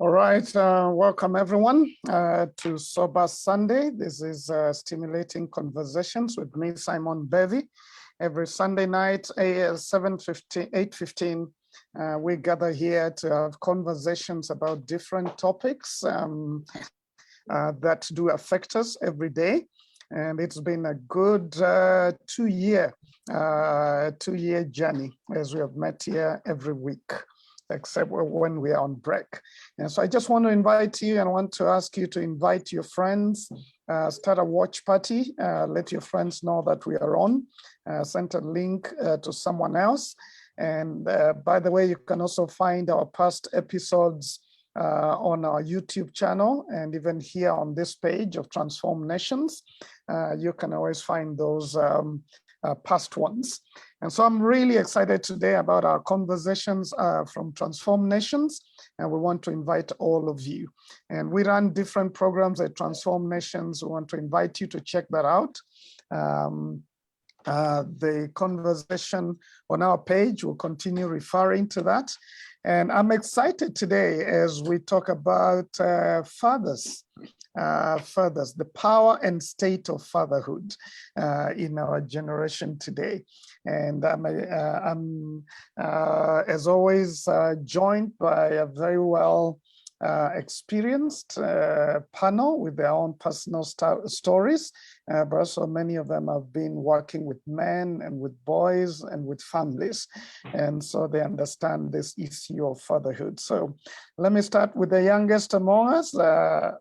All right, welcome everyone to Sober Sunday. This is Stimulating Conversations with me, Simon Bevy. Every Sunday night, 8:15, we gather here to have conversations about different topics that do affect us every day. And it's been a good two-year journey as we have met here every week, except when we are on break. And so I just want to invite you and I want to ask you to invite your friends, start a watch party, let your friends know that we are on, send a link to someone else. And by the way, you can also find our past episodes on our YouTube channel, and even here on this page of Transform Nations, you can always find those past ones. And so I'm really excited today about our conversations from Transform Nations, and we want to invite all of you. And we run different programs at Transform Nations. We want to invite you to check that out. The conversation on our page will continue referring to that. And I'm excited today as we talk about fathers, the power and state of fatherhood in our generation today. And I'm as always, joined by a very well experienced panel with their own personal stories, but also many of them have been working with men and with boys and with families. And so they understand this issue of fatherhood. So let me start with the youngest among us,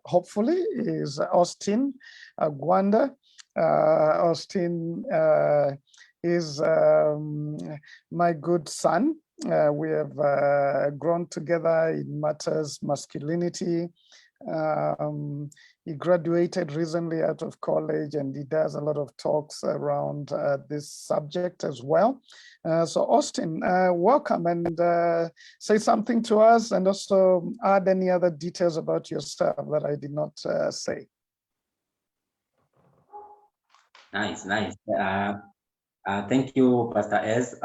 hopefully, is Austin Agwanda. Austin is my good son. We have grown together in matters masculinity. He graduated recently out of college, and he does a lot of talks around this subject as well. So Austin, welcome, and say something to us, and also add any other details about yourself that I did not say. Nice. Thank you, Pastor Ez.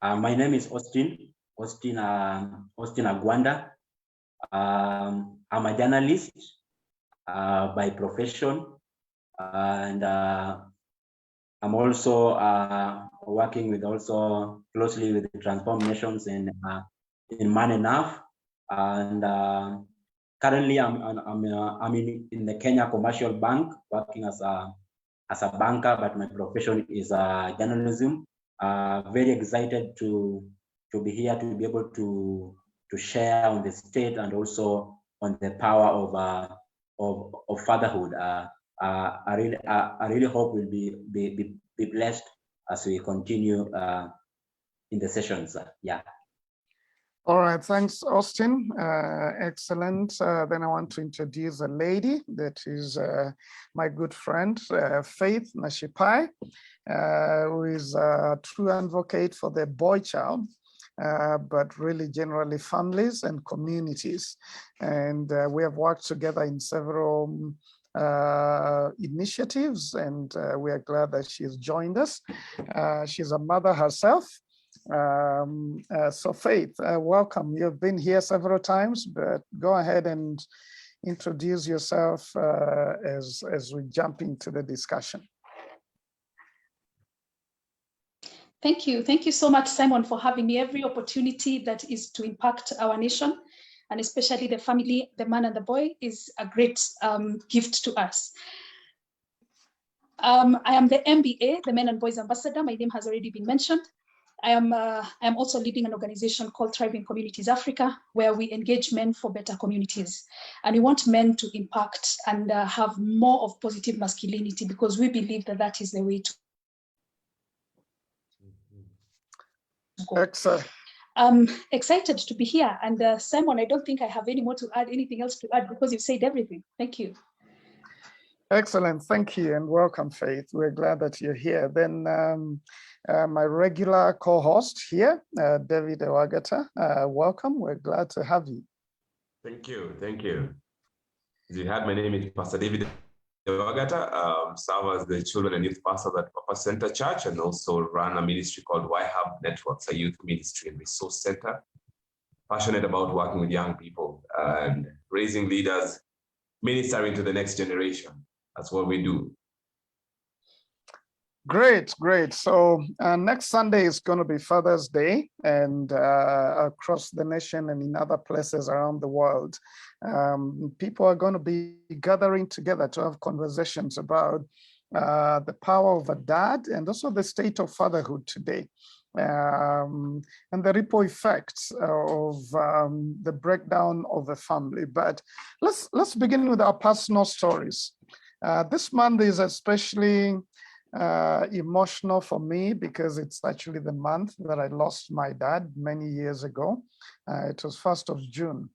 My name is Austin Agwanda. I'm a journalist by profession, and I'm also working with closely with the Transform Nations in Man Enough, and currently I'm in the Kenya Commercial Bank working as a banker, but my profession is journalism. Very excited to be here, to be able to share on the state and also on the power of fatherhood. I really hope we'll be blessed as we continue in the sessions. Yeah. All right, thanks, Austin. Excellent. Then I want to introduce a lady that is my good friend, Faith Nashipai, who is a true advocate for the boy child, but really generally families and communities. And we have worked together in several initiatives, and we are glad that she has joined us. She's a mother herself. So Faith, welcome. You've been here several times, but go ahead and introduce yourself as we jump into the discussion. Thank you so much, Simon, for having me. Every opportunity that is to impact our nation, and especially the family, the man and the boy, is a great gift to us. I am the MBA, the Men and Boys Ambassador. My name has already been mentioned. I am also leading an organization called Thriving Communities Africa, where we engage men for better communities. And we want men to impact and have more of positive masculinity, because we believe that that is the way to go. Excellent. I'm excited to be here. And Simon, I don't think I have anything else to add, because you've said everything. Thank you. Excellent. Thank you, and welcome, Faith. We're glad that you're here. Then my regular co-host here, David Ewagata, welcome. We're glad to have you. Thank you. As you heard, my name is Pastor David Ewagata. Serve as the children and youth pastor at Papa Center Church, and also run a ministry called Y Hub Networks, a youth ministry and resource center. passionate about working with young people and raising leaders, ministering to the next generation. That's what we do. Great, great. So next Sunday is going to be Father's Day, and across the nation and in other places around the world, people are going to be gathering together to have conversations about the power of a dad and also the state of fatherhood today. And the ripple effects of the breakdown of the family. But let's begin with our personal stories. This month is especially emotional for me because it's actually the month that I lost my dad many years ago. It was 1st of June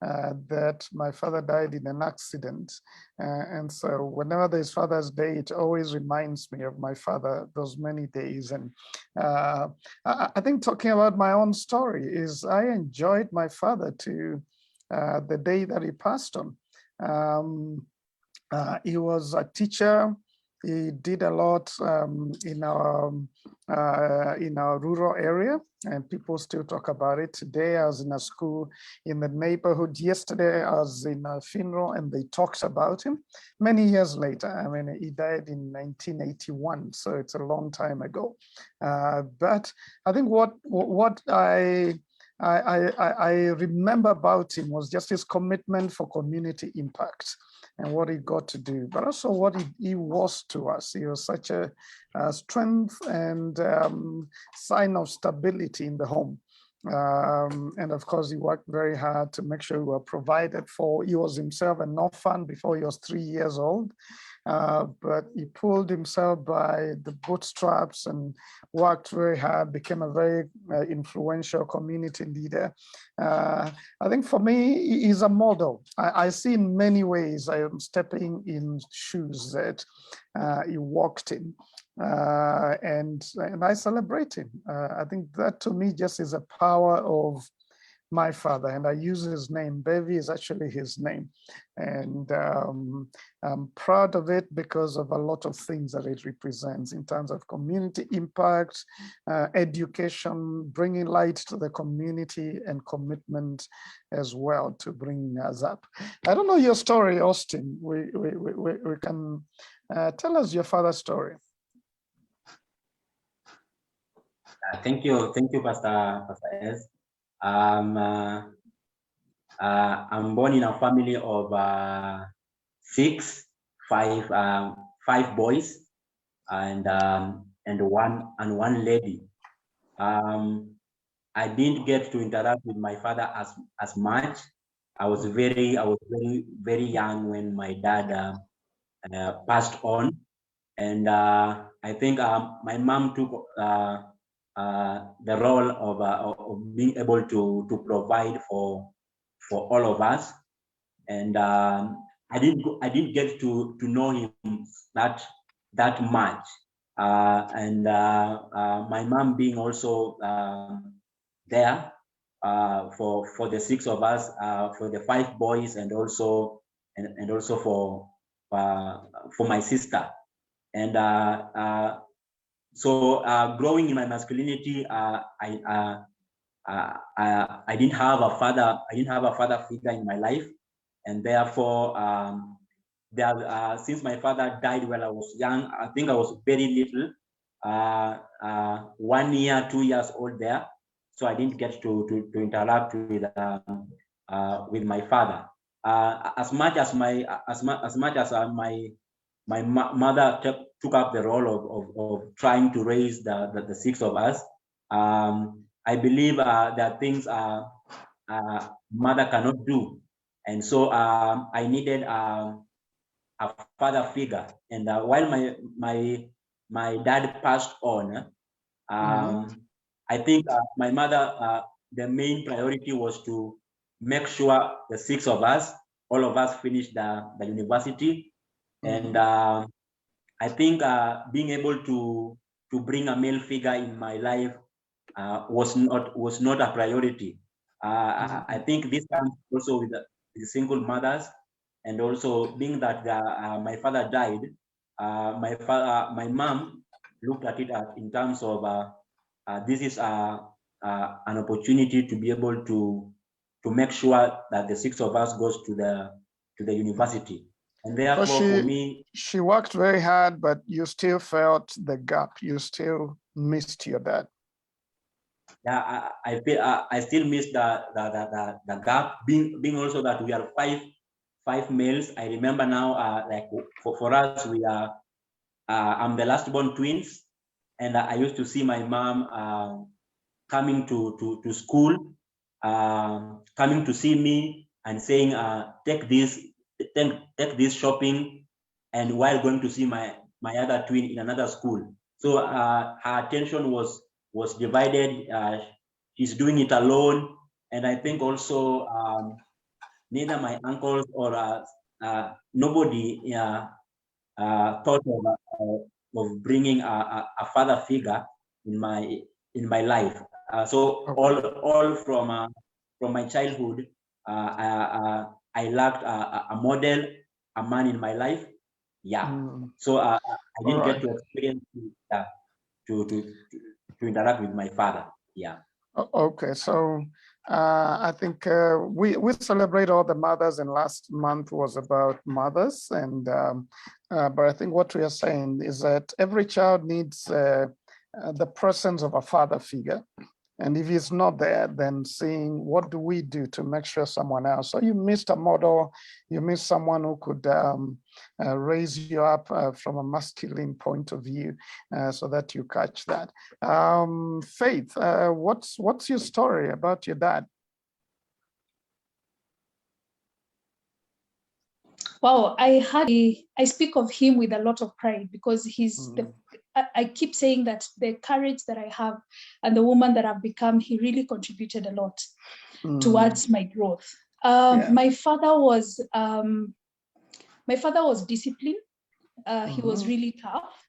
that my father died in an accident. And so whenever there's Father's Day, it always reminds me of my father those many days. And I think talking about my own story is I enjoyed my father to the day that he passed on. He was a teacher. He did a lot in our rural area, and people still talk about it. Today, I was in a school in the neighborhood. Yesterday, I was in a funeral, and they talked about him. Many years later, I mean, he died in 1981, so it's a long time ago. But I think what I remember about him was just his commitment for community impact and what he got to do, but also what he was to us. He was such a strength and sign of stability in the home. And of course, he worked very hard to make sure we were provided for. He was himself an orphan before he was 3 years old. But he pulled himself by the bootstraps and worked very hard, became a very influential community leader. I think for me, he's a model. I see in many ways I am stepping in shoes that he walked in. And I celebrate him. I think that to me just is a power of my father, and I use his name. Bevi is actually his name, and I'm proud of it because of a lot of things that it represents in terms of community impact, education, bringing light to the community, and commitment as well to bringing us up. I don't know your story, Austin. We can tell us your father's story. Thank you, Pastor S. I'm born in a family of five boys and one lady. I didn't get to interact with my father as much. I was very young when my dad passed on, and I think my mom took the role of being able to provide for all of us, and I didn't get to know him that much, and my mom being also there for the six of us, for the five boys, and also for my sister, and so growing in my masculinity, I didn't have a father. I didn't have a father figure in my life, and therefore, since my father died when I was young, I think I was very little, 1 year, 2 years old there. So I didn't get to interact with my father. As much as my mother took up the role of trying to raise the six of us. I believe there are things mother cannot do, and so I needed a father figure. And while my dad passed on, I think my mother, the main priority was to make sure the six of us, all of us, finished the university. And I think being able to bring a male figure in my life was not a priority. I think this comes also with the single mothers, and also being that my father died, my mom looked at it in terms of this is an opportunity to be able to make sure that the 6 of us goes to the university. And therefore, for me, she worked very hard, but you still felt the gap. You still missed your dad. Yeah, I feel I still miss the gap. Being also that we are five males. I remember now, like for us, we are. I'm the last born twins, and I used to see my mom coming to school, coming to see me and saying, take this shopping, and while going to see my other twin in another school. So her attention was divided. She's doing it alone, and I think also neither my uncles or nobody thought of bringing a father figure in my life. So all from my childhood, I lacked a model, a man in my life. Yeah. So I didn't get to experience to interact with my father. Yeah. Okay, so I think we celebrate all the mothers, and last month was about mothers, and but I think what we are saying is that every child needs the presence of a father figure. And if he's not there, then seeing what do we do to make sure someone else. So you missed a model, you missed someone who could raise you up from a masculine point of view, so that you catch that. Faith, what's your story about your dad? Wow, I speak of him with a lot of pride, because he's I keep saying that the courage that I have and the woman that I've become, he really contributed a lot towards my growth. My father was disciplined. He was really tough.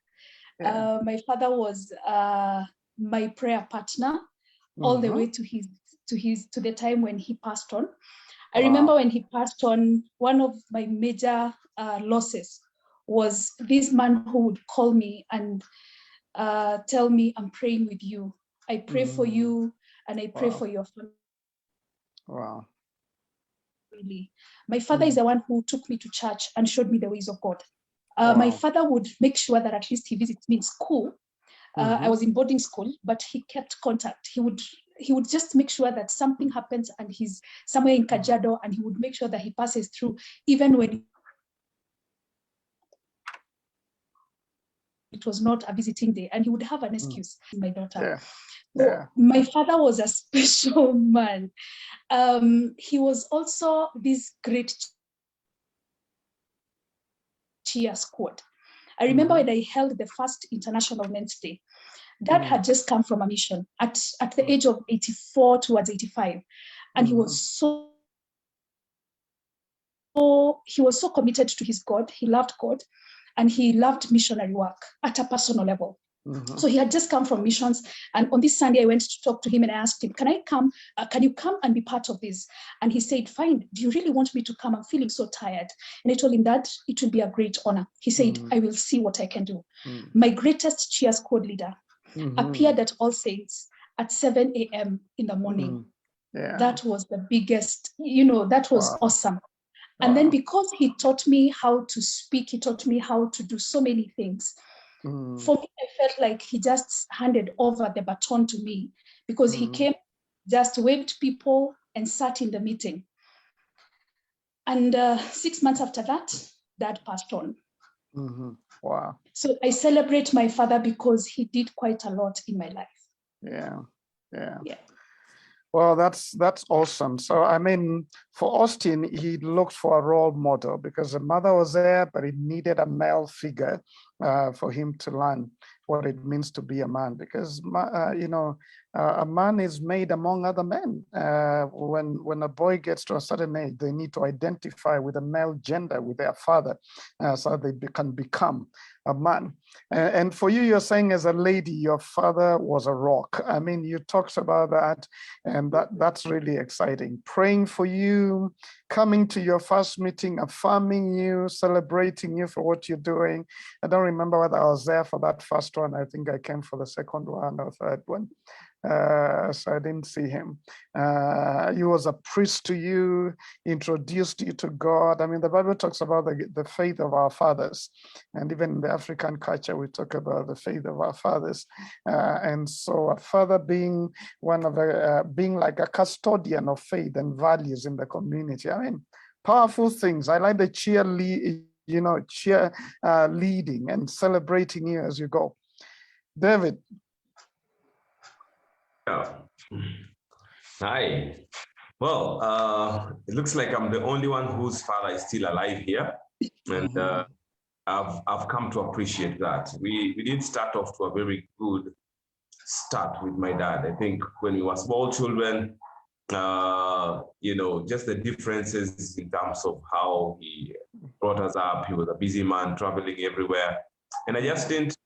My father was my prayer partner all the way to the time when he passed on. I remember when he passed on, one of my major losses was this man who would call me and tell me, I'm praying with you. I pray for you, and I pray for your family. Wow. Really. My father is the one who took me to church and showed me the ways of God. My father would make sure that at least he visits me in school. I was in boarding school, but he kept contact. He would just make sure that something happens and he's somewhere in Kajiado, and he would make sure that he passes through, even when it was not a visiting day, and he would have an excuse. My daughter. So my father was a special man. He was also this great cheer squad. I remember when I held the first International Men's Day. Dad had just come from a mission at the age of 84 towards 85. And he was so committed to his God. He loved God, and he loved missionary work at a personal level. So he had just come from missions. And on this Sunday, I went to talk to him and I asked him, can I come? Can you come and be part of this? And he said, fine. Do you really want me to come? I'm feeling so tired. And I told him that it will be a great honor. He said, I will see what I can do. My greatest cheer squad leader appeared at All Saints at 7 a.m. in the morning. That was the biggest, that was awesome. And then because he taught me how to speak, he taught me how to do so many things. For me, I felt like he just handed over the baton to me, because he came, just waved people and sat in the meeting. And 6 months after that, Dad passed on. Wow. So I celebrate my father because he did quite a lot in my life. Yeah. Well, that's awesome. So, I mean, for Austin, he looked for a role model because the mother was there, but he needed a male figure for him to learn what it means to be a man. Because, a man is made among other men. When a boy gets to a certain age, they need to identify with a male gender, with their father, so they can become a man. And for you, you're saying as a lady, your father was a rock. I mean, you talked about that, and that's really exciting. Praying for you, coming to your first meeting, affirming you, celebrating you for what you're doing. I don't remember whether I was there for that first one. I think I came for the second one or third one. So I didn't see him. He was a priest to you, introduced you to God. I mean, the Bible talks about the faith of our fathers. And even in the African culture, we talk about the faith of our fathers. And so a father being one of being like a custodian of faith and values in the community. I mean, powerful things. I like the cheer leading and celebrating you as you go. David. Yeah. Hi. Well, it looks like I'm the only one whose father is still alive here, and I've come to appreciate that. We didn't start off to a very good start with my dad. I think when we were small children, just the differences in terms of how he brought us up. He was a busy man, traveling everywhere, and I just didn't.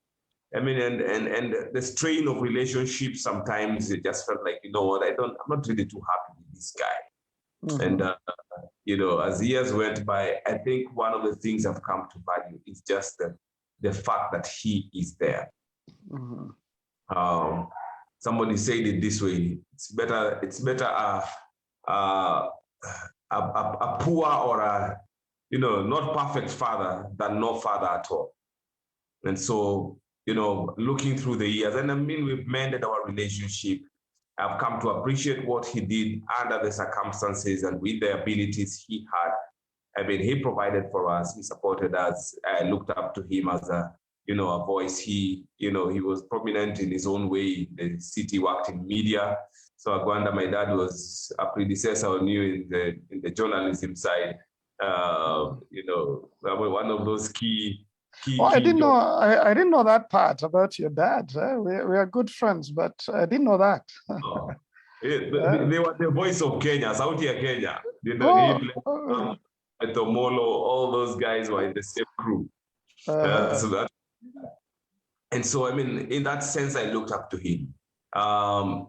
I mean, and the strain of relationships, sometimes it just felt like, you know what, I'm not really too happy with this guy. And, as years went by, I think one of the things I've come to value is just the fact that he is there. Somebody said it this way: it's better a poor or a, not perfect father than no father at all. And so, looking through the years, and I mean, we've mended our relationship. I've come to appreciate what he did under the circumstances and with the abilities he had. I mean, he provided for us, he supported us. I looked up to him as a voice. He was prominent in his own way. The city worked in media. So Agwanda, my dad, was a predecessor on you in the journalism side. One of those key. I didn't know that part about your dad. We are good friends, but I didn't know that. They were the voice of Kenya, Sauti ya Kenya. Tomolo, all those guys were in the same crew. And so, I mean, in that sense, I looked up to him. And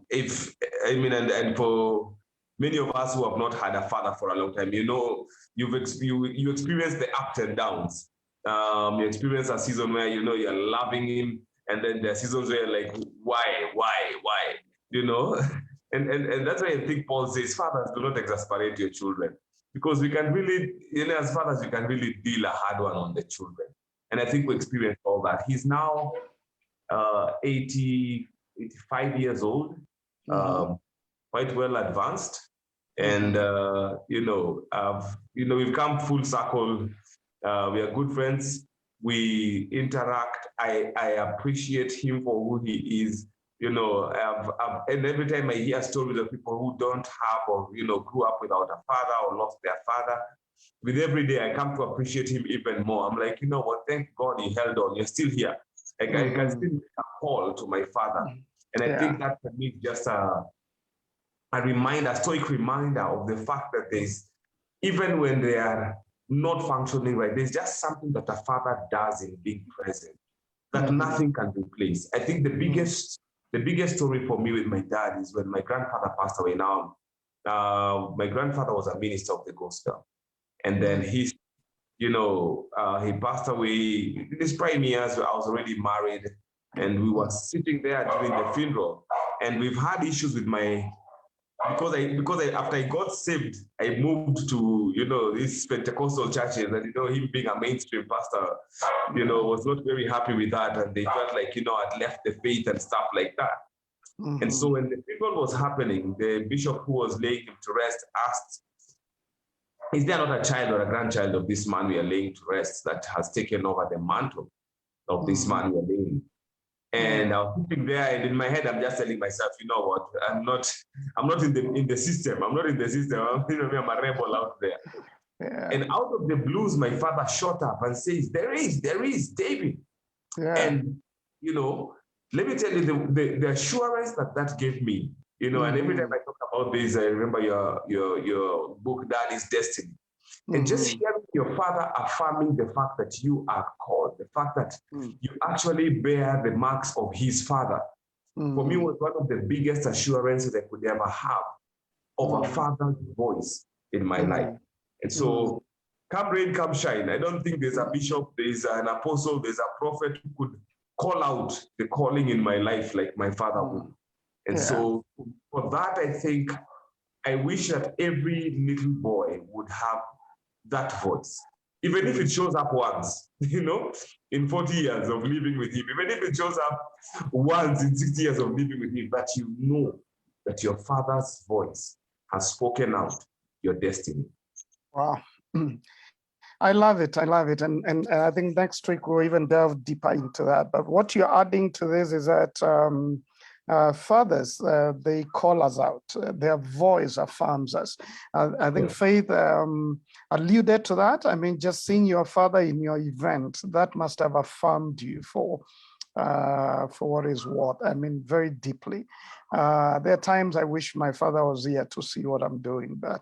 for many of us who have not had a father for a long time, you experience the ups and downs. You experience a season where you're loving him, and then there are seasons where you're like, why? And that's why I think Paul says, fathers, do not exasperate your children, because we can really, as fathers, we can really deal a hard one on the children. And I think we experienced all that. He's now 85 years old, quite well advanced, and we've come full circle. We are good friends. We interact. I appreciate him for who he is. And every time I hear stories of people who don't have or grew up without a father or lost their father, with every day I come to appreciate him even more. I'm like, thank God he held on. You're still here. I can still make a call to my father, and I think that for me is just a stoic reminder of the fact that even when they are not functioning right, there's just something that a father does in being present that nothing can replace. I think the biggest story for me with my dad is when my grandfather passed away. Now, my grandfather was a minister of the gospel, and then he passed away in his prime years. I was already married, and we were sitting there during the funeral, and we've had issues with because after I got saved, I moved to these Pentecostal churches, and him being a mainstream pastor, was not very happy with that, and they felt like I'd left the faith and stuff like that. And so when the funeral was happening, the bishop who was laying him to rest asked, "Is there not a child or a grandchild of this man we are laying to rest that has taken over the mantle of this man we are laying?" And I was sitting there, and in my head, I'm just telling myself, you know what? I'm not in the system. I'm not in the system. I'm a rebel out there. Yeah. And out of the blues, my father shot up and says, "There is David." Yeah. And let me tell you the assurance that gave me. And every time I talk about this, I remember your book, Daddy's Destiny. And just hearing your father affirming the fact that you are called, the fact that you actually bear the marks of his father, for me was one of the biggest assurances I could ever have of a father's voice in my life. And so, come rain, come shine. I don't think there's a bishop, there's an apostle, there's a prophet who could call out the calling in my life like my father would. And so for that, I think I wish that every little boy would have that voice, even if it shows up once, in 40 years of living with him, even if it shows up once in 60 years of living with him, that you know that your father's voice has spoken out your destiny. Wow. I love it. I love it. And I think next week we'll even delve deeper into that. But what you're adding to this is that fathers, they call us out. Their voice affirms us. I think Faith alluded to that. I mean, just seeing your father in your event, that must have affirmed you for what is what. I mean, very deeply. There are times I wish my father was here to see what I'm doing, but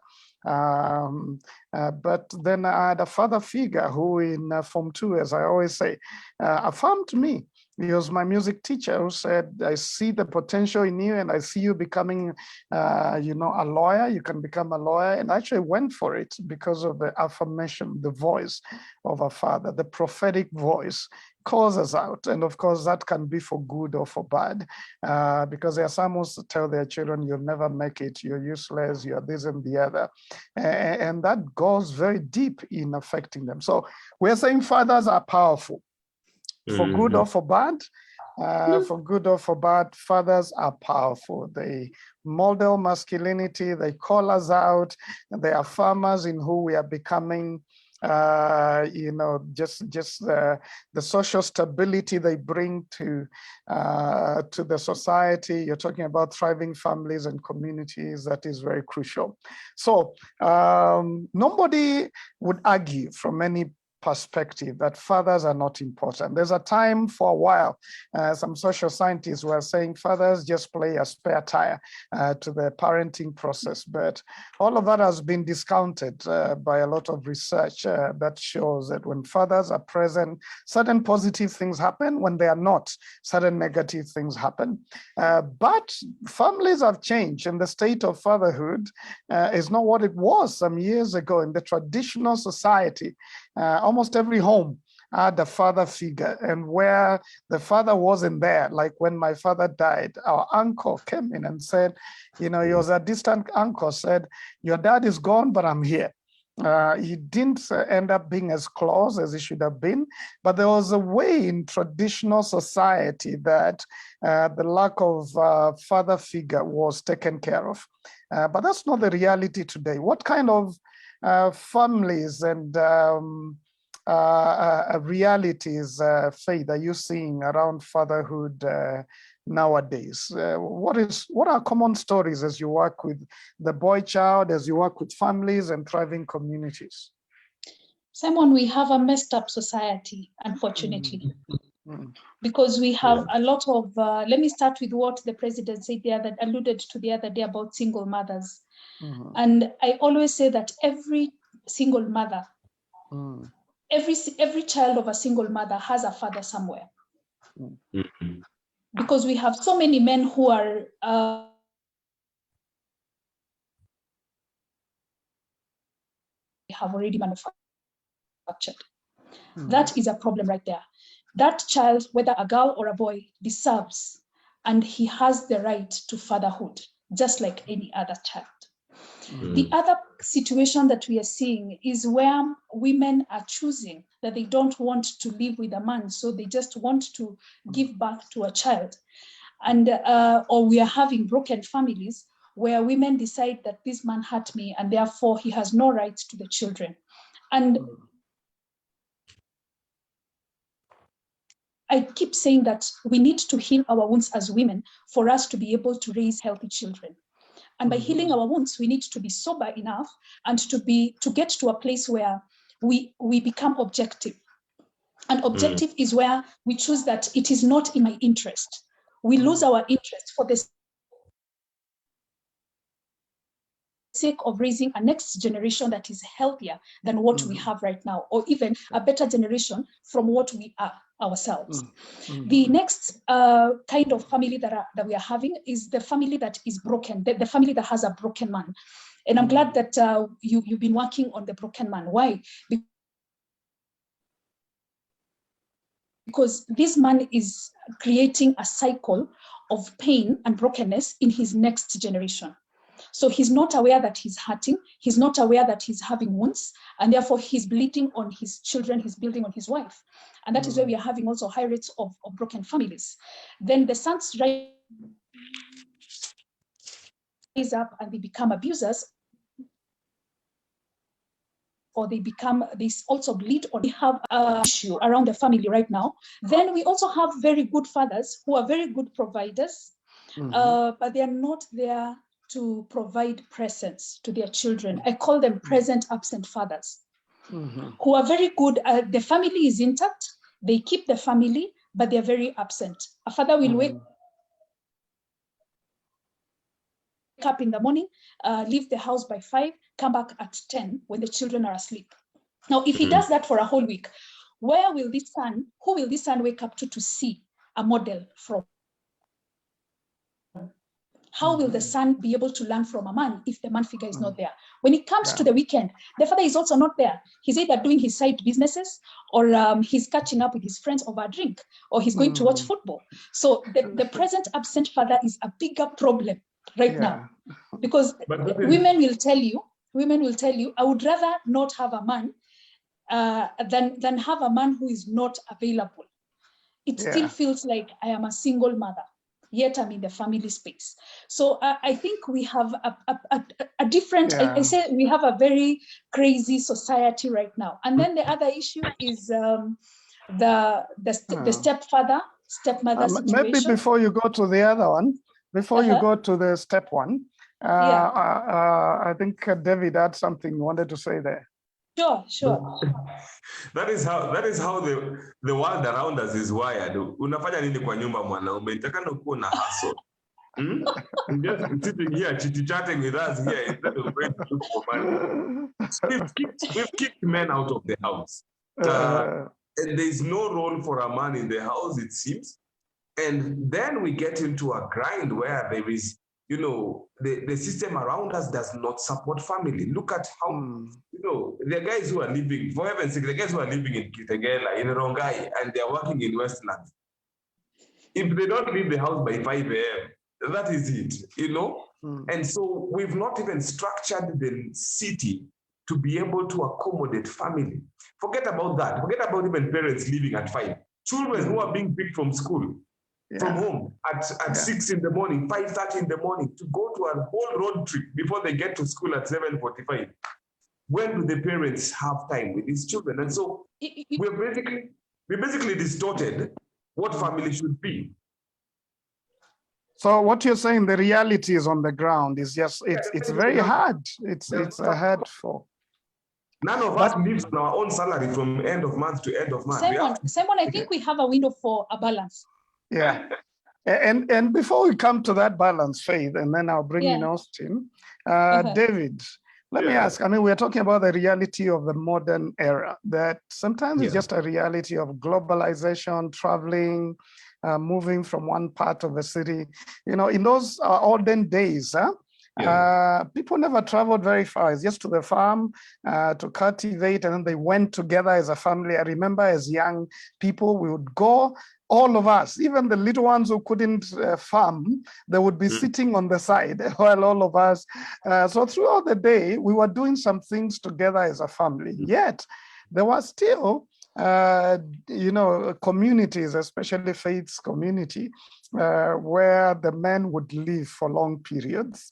then I had a father figure who in Form 2, as I always say, affirmed me. He was my music teacher who said, I see the potential in you and I see you becoming, a lawyer. You can become a lawyer. And I actually went for it because of the affirmation, the voice of a father, the prophetic voice calls us out. And of course, that can be for good or for bad, because there are some who tell their children, you'll never make it, you're useless, you're this and the other. And that goes very deep in affecting them. So we're saying fathers are powerful. For good or for bad, for good or for bad, fathers are powerful. They model masculinity, they call us out, they are farmers in who we are becoming. Just the social stability they bring to the society. You're talking about thriving families and communities. That is very crucial. So nobody would argue from any perspective that fathers are not important. There's a time for a while, some social scientists were saying fathers just play a spare tire to the parenting process, but all of that has been discounted by a lot of research that shows that when fathers are present, certain positive things happen. When they are not, certain negative things happen. But families have changed, and the state of fatherhood is not what it was some years ago. In the traditional society, almost every home had a father figure, and where the father wasn't there, like when my father died, our uncle came in and said, he was a distant uncle, said, your dad is gone, but I'm here. He didn't end up being as close as he should have been, but there was a way in traditional society that the lack of father figure was taken care of. But that's not the reality today. What kind of families and realities, Faith, are you seeing around fatherhood nowadays? What are common stories as you work with the boy child, as you work with families and thriving communities? Simon, we have a messed up society, unfortunately, because we have a lot of, let me start with what the president said that alluded to the other day about single mothers. And I always say that every single mother, every child of a single mother has a father somewhere. Because we have so many men who are have already manufactured. That is a problem right there. That child, whether a girl or a boy, deserves, and he has the right to fatherhood, just like any other child. The other situation that we are seeing is where women are choosing that they don't want to live with a man, so they just want to give birth to a child. And or we are having broken families where women decide that this man hurt me and therefore he has no rights to the children. And I keep saying that we need to heal our wounds as women for us to be able to raise healthy children. And by healing our wounds, we need to be sober enough and to get to a place where we become objective. And objective is where we choose that it is not in my interest. We lose our interest for the sake of raising a next generation that is healthier than what we have right now, or even a better generation from what we are ourselves. The next kind of family that we are having is the family that is broken, the family that has a broken man. And I'm glad that you've been working on the broken man. Why? because this man is creating a cycle of pain and brokenness in his next generation. So he's not aware that he's hurting. He's not aware that he's having wounds, and therefore he's bleeding on his children, he's building on his wife. And that is where we are having also high rates of broken families. Then the sons rise up and they become abusers, or they also bleed, or they have an issue around the family right now. Then we also have very good fathers who are very good providers, but they are not there to provide presence to their children. I call them present absent fathers, who are very good. The family is intact, they keep the family, but they're very absent. A father will wake up in the morning, leave the house by 5, come back at 10 when the children are asleep. Now, if he does that for a whole week, who will this son wake up to see a model from? How will the son be able to learn from a man if the man figure is not there? When it comes to the weekend, the father is also not there. He's either doing his side businesses, or he's catching up with his friends over a drink, or he's going to watch football. So the present absent father is a bigger problem right now, because women will tell you, I would rather not have a man than have a man who is not available. It still feels like I am a single mother, yet I'm in the family space. So I think we have a different, I say we have a very crazy society right now. And then the other issue is the stepmother situation. Maybe before you go to the other one, before you go to the step one, I think David had something he wanted to say there. Sure. That is how the world around us is wired. Unafanya nini kwa nyumba mwanaume? Itakana kuwa na hustle. Just sitting here chit-chatting with us here instead of going to look for money. We've kicked men out of the house. And there is no role for a man in the house, it seems. And then we get into a grind where there is, the system around us does not support family. Look at how, the guys who are living, for heaven's sake, the guys who are living in Kitengela, in Rongai, and they're working in Westland. If they don't leave the house by 5 a.m., that is it, And so we've not even structured the city to be able to accommodate family. Forget about that. Forget about even parents leaving at 5. Children who are being picked from school, from home at 6 in the morning, 5:30 in the morning, to go to a whole road trip before they get to school at 7:45. When do the parents have time with these children? And so we basically distorted what family should be. So what you're saying, the reality is on the ground is just, it's very hard. It's hard for. None of us lives on our own salary from end of month to end of month. Simon, I think we have a window for a balance. Yeah. And before we come to that balance, Faith, and then I'll bring in Austin, David, let me ask, we're talking about the reality of the modern era, that sometimes it's just a reality of globalization, traveling, moving from one part of the city. In those olden days, people never traveled very far. It's just to the farm to cultivate, and then they went together as a family. I remember as young people, we would go, all of us, even the little ones who couldn't farm, they would be sitting on the side while all of us. So throughout the day, we were doing some things together as a family. Yet there was still communities, especially Faith's community, where the men would live for long periods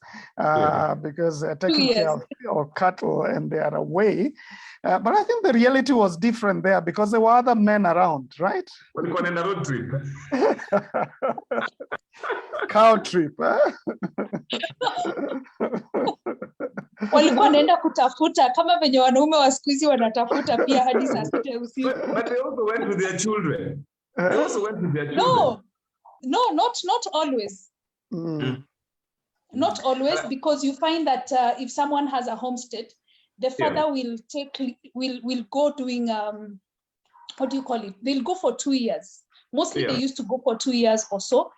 because they're taking care of cattle and they are away. But I think the reality was different there because there were other men around, right? On a road trip. Cow trip. Walikuwa wanaenda kutafuta kama venye wanaume wa siku hizi wanatafuta pia hadi saa 6 usiku. But they also went with their children. No, not always. Not always, because you find that if someone has a homestead, the father will go doing what do you call it? They'll go for 2 years. Mostly they used to go for 2 years or so.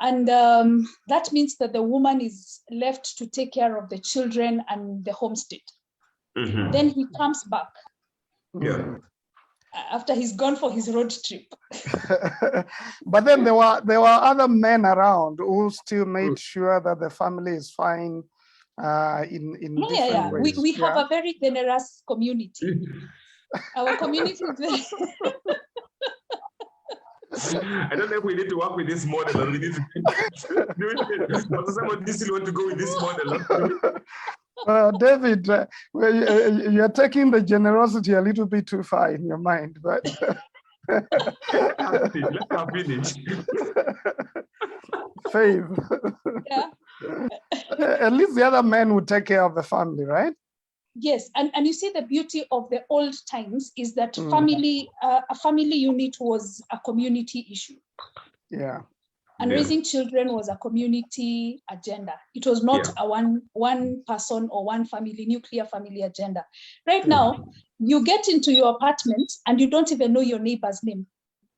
And that means that the woman is left to take care of the children and the homestead. Then he comes back. after he's gone for his road trip. But then there were other men around who still made sure that the family is fine in different ways. We have a very generous community. Our community is very I don't know if we need to work with this model or we need to do it. But somebody still want to go with this model. David, you're taking the generosity a little bit too far in your mind, but let her finish. Faith. Yeah. At least the other men would take care of the family, right? Yes, and you see the beauty of the old times is that family, a family unit was a community issue. Yeah. And raising children was a community agenda. It was not a one person or one family, nuclear family agenda. Right now, you get into your apartment and you don't even know your neighbor's name.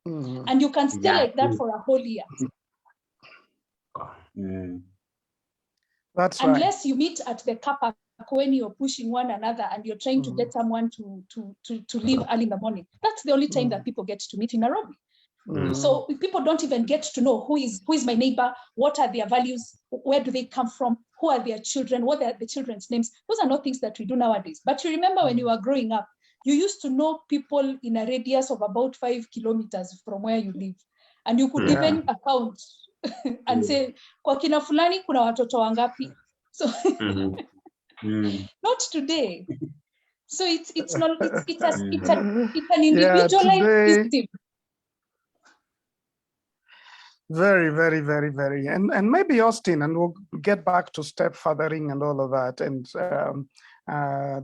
And you can stay like that for a whole year. That's Unless you meet at the car park when you're pushing one another and you're trying to get someone to leave early in the morning. That's the only time that people get to meet in Nairobi. So people don't even get to know who is my neighbor, what are their values, where do they come from, who are their children, what are the children's names. Those are not things that we do nowadays. But you remember when you were growing up, you used to know people in a radius of about 5 kilometers from where you live. And you could even account and say, kwa kina fulani kuna watoto wangapi. So not today. So it's not an individualized system. Very, very, very, very. And maybe Austin, and we'll get back to stepfathering and all of that, and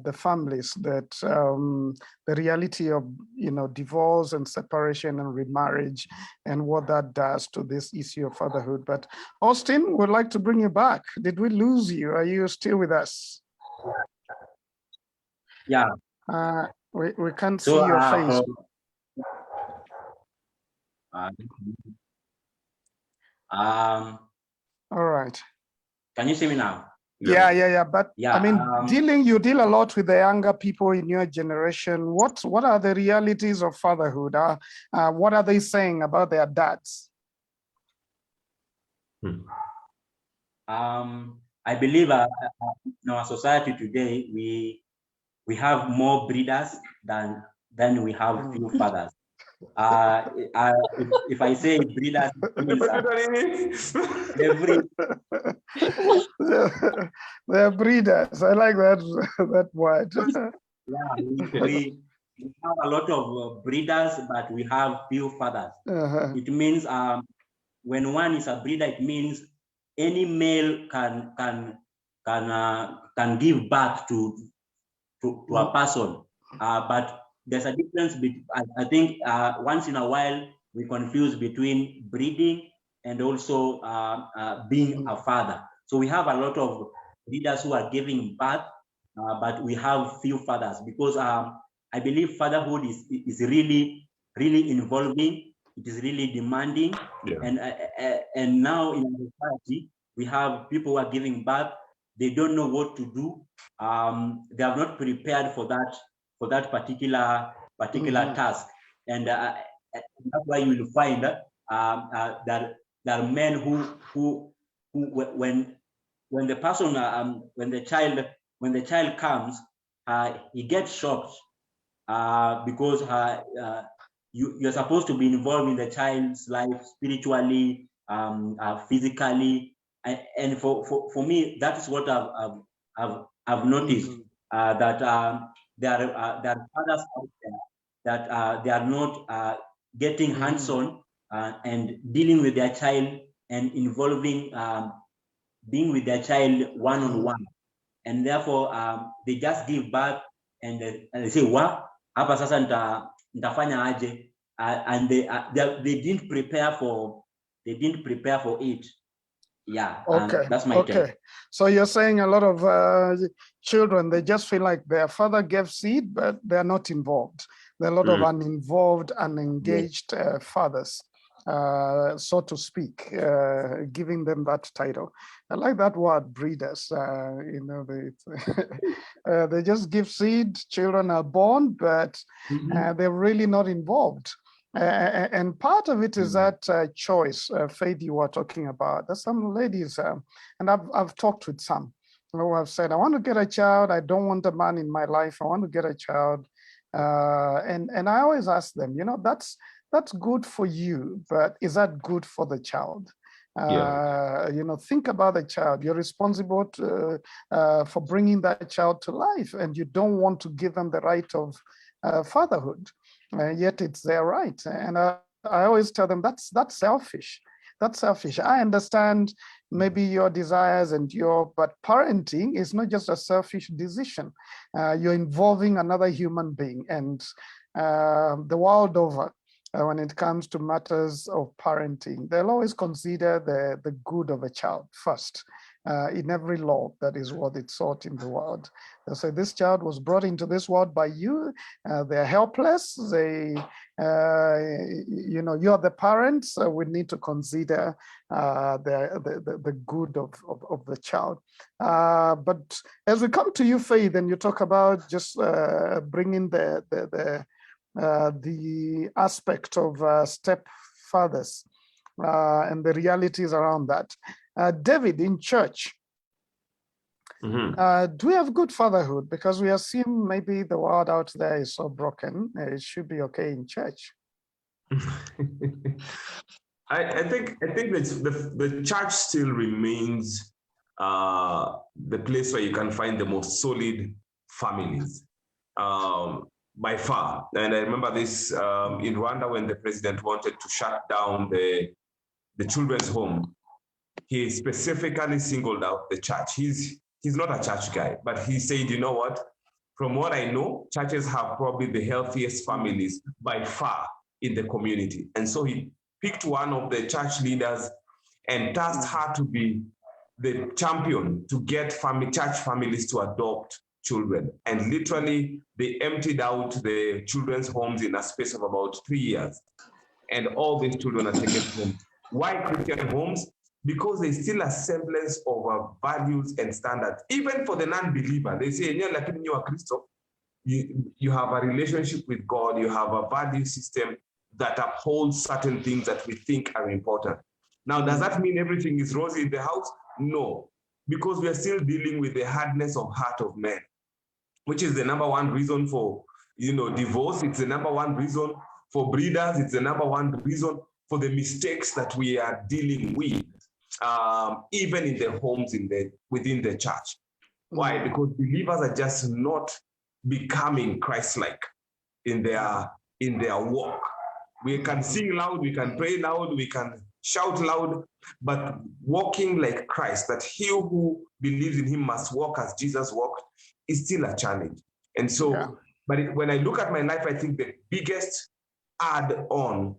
the families, that the reality of, divorce and separation and remarriage and what that does to this issue of fatherhood. But Austin, we'd like to bring you back. Did we lose you? Are you still with us? Yeah. We can't see your face. All right. Can you see me now? Yeah. But I mean, you deal a lot with the younger people in your generation. What are the realities of fatherhood? What are they saying about their dads? I believe in our society today, we have more breeders than we have few fathers. If I say breeders, they're breeders. I like that word. Yeah, we have a lot of breeders, but we have few fathers. It means when one is a breeder, it means any male can give birth to a person, but there's a difference between, I think once in a while we confuse between breeding and also being a father. So we have a lot of breeders who are giving birth, but we have few fathers, because I believe fatherhood is really involving. It is really demanding, and now in society we have people who are giving birth. They don't know what to do. They are not prepared for that particular task, and that's why you will find that there are men who when the person when the child comes, he gets shocked because you're supposed to be involved in the child's life spiritually, physically, and for me, that is what I've noticed, that there are fathers out there that they are not getting hands-on and dealing with their child and involving being with their child one-on-one, and therefore they just give birth and they say, "What? Hapa sasa nitafanya aje?" And they didn't prepare for it. Yeah. Okay. That's my take. So you're saying a lot of children, they just feel like their father gave seed, but they're not involved. There are a lot of uninvolved, unengaged fathers. so to speak, giving them that title. I like that word, breeders. You know, they just give seed, children are born, but they're really not involved. And part of it is that choice, Faith, you were talking about. There's some ladies, and I've talked with some who have said, I want to get a child. I don't want a man in my life. I want to get a child. And I always ask them, you know, that's good for you, but is that good for the child? You know, think about the child. You're responsible for bringing that child to life, and you don't want to give them the right of fatherhood, yet it's their right. And I always tell them that's selfish. That's selfish. I understand maybe your desires but parenting is not just a selfish decision. You're involving another human being, and the world over, when it comes to matters of parenting, they'll always consider the good of a child first. In every law, that is what it's sought in the world. They'll say, this child was brought into this world by you. They're helpless. You know, you're the parents. We need to consider the good of the child. But as we come to you, Faith, and you talk about just bringing the aspect of stepfathers and the realities around that. David, in church, do we have good fatherhood? Because we assume maybe the world out there is so broken, it should be okay in church. I think that the church still remains the place where you can find the most solid families. By far. And I remember this in Rwanda when the president wanted to shut down the children's home. He specifically singled out the church. He's not a church guy, but he said, you know what? From what I know, churches have probably the healthiest families by far in the community. And so he picked one of the church leaders and tasked her to be the champion to get church families to adopt children. And literally, they emptied out the children's homes in a space of about 3 years. And all these children are taken home. Why Christian homes? Because there's still a semblance of values and standards. Even for the non-believer, they say, you have a relationship with God, you have a value system that upholds certain things that we think are important. Now, does that mean everything is rosy in the house? No, because we are still dealing with the hardness of heart of men, which is the number one reason for, you know, divorce. It's the number one reason for breeders. It's the number one reason for the mistakes that we are dealing with, even in the homes within the church. Why? Because believers are just not becoming Christ-like in their walk. We can sing loud, we can pray loud, we can shout loud, but walking like Christ, that he who believes in him must walk as Jesus walked, is still a challenge. And so, when I look at my life, I think the biggest add-on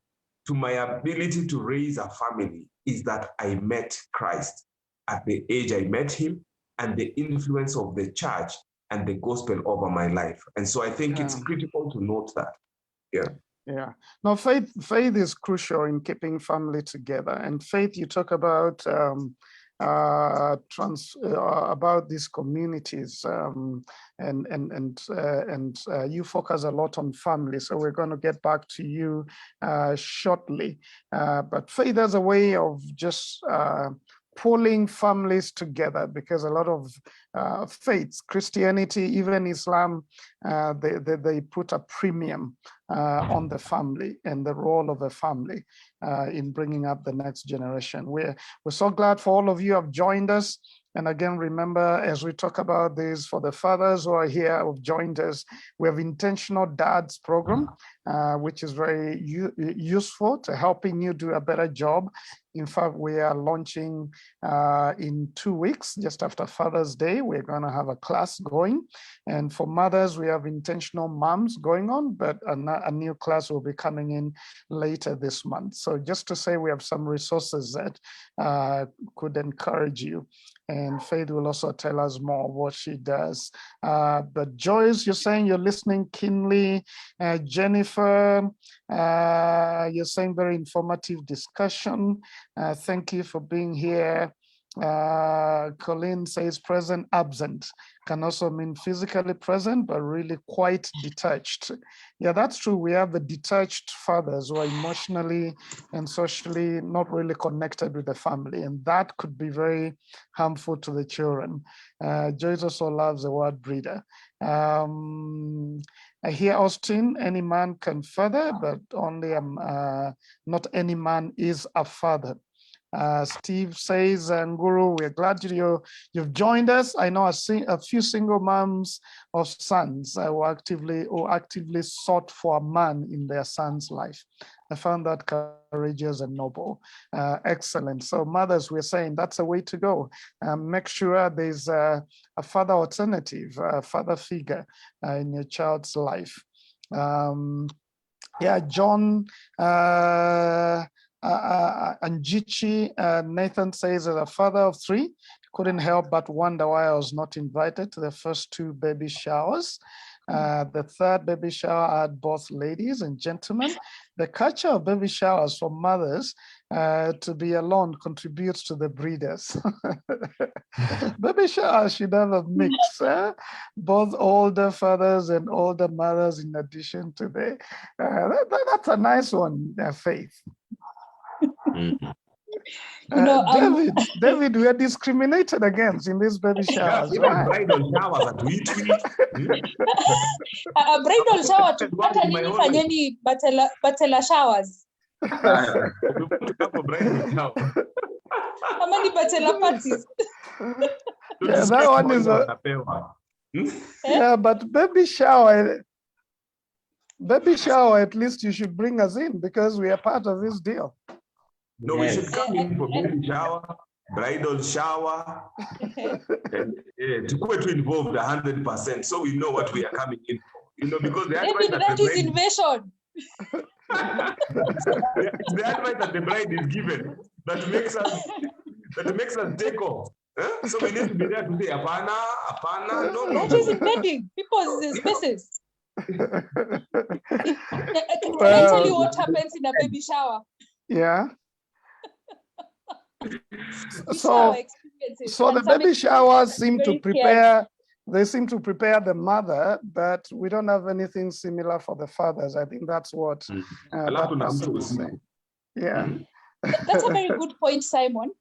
to my ability to raise a family is that I met Christ at the age I met him, and the influence of the church and the gospel over my life. And so I think it's critical to note that. Yeah. No, faith is crucial in keeping family together. And Faith, you talk about about these communities, and you focus a lot on family. So we're going to get back to you shortly. But Faith has a way of just pulling families together, because a lot of faiths, Christianity, even Islam, they put a premium on the family and the role of a family in bringing up the next generation. We're so glad for all of you who have joined us. And again, remember, as we talk about this, for the fathers who are here, who have joined us, we have Intentional Dads program, which is very useful to helping you do a better job. In fact, we are launching in 2 weeks, just after Father's Day. We're going to have a class going. And for mothers, we have Intentional Moms going on. But a new class will be coming in later this month. So just to say, we have some resources that could encourage you. And Faith will also tell us more what she does. But Joyce, you're saying you're listening keenly. Jennifer, you're saying very informative discussion. Thank you for being here. Colleen says present, absent can also mean physically present, but really quite detached. Yeah, that's true. We have the detached fathers who are emotionally and socially not really connected with the family, and that could be very harmful to the children. Joyce also loves the word breeder. I hear Austin, any man can father, but only not any man is a father. Steve says, Guru, we're glad you've joined us. I know a few single moms of sons who actively sought for a man in their son's life. I found that courageous and noble. Excellent. So mothers, we're saying that's a way to go. Make sure there's a father alternative, a father figure in your child's life. Yeah, John, Anjichi, Nathan says, as a father of three, couldn't help but wonder why I was not invited to the first two baby showers. The third baby shower had both ladies and gentlemen. The culture of baby showers for mothers to be alone contributes to the breeders. Baby showers should have a mix, both older fathers and older mothers in addition to the, that's a nice one, Faith. David, we are discriminated against in these baby showers, even right? bridal showers at Witwi. Bridal shower tupata nini fanyeni bachelor showers. We want to have a bridal shower. How many bachelor parties? Yeah, that one is yeah, but baby shower, at least you should bring us in because we are part of this deal. No, we should come in for baby shower, bridal shower, and to involved 100%, so we know what we are coming in for. You know, because the advice that is invasion. It's the advice that the bride is given that makes us take off. Huh? So we need to be there to say, apana, no. That is invading people's spaces. Can I tell you what happens in a baby shower? Yeah. So the baby showers seem to prepare. They seem to prepare the mother, but we don't have anything similar for the fathers. I think that's what that person is saying. Yeah. That's a very good point, Simon.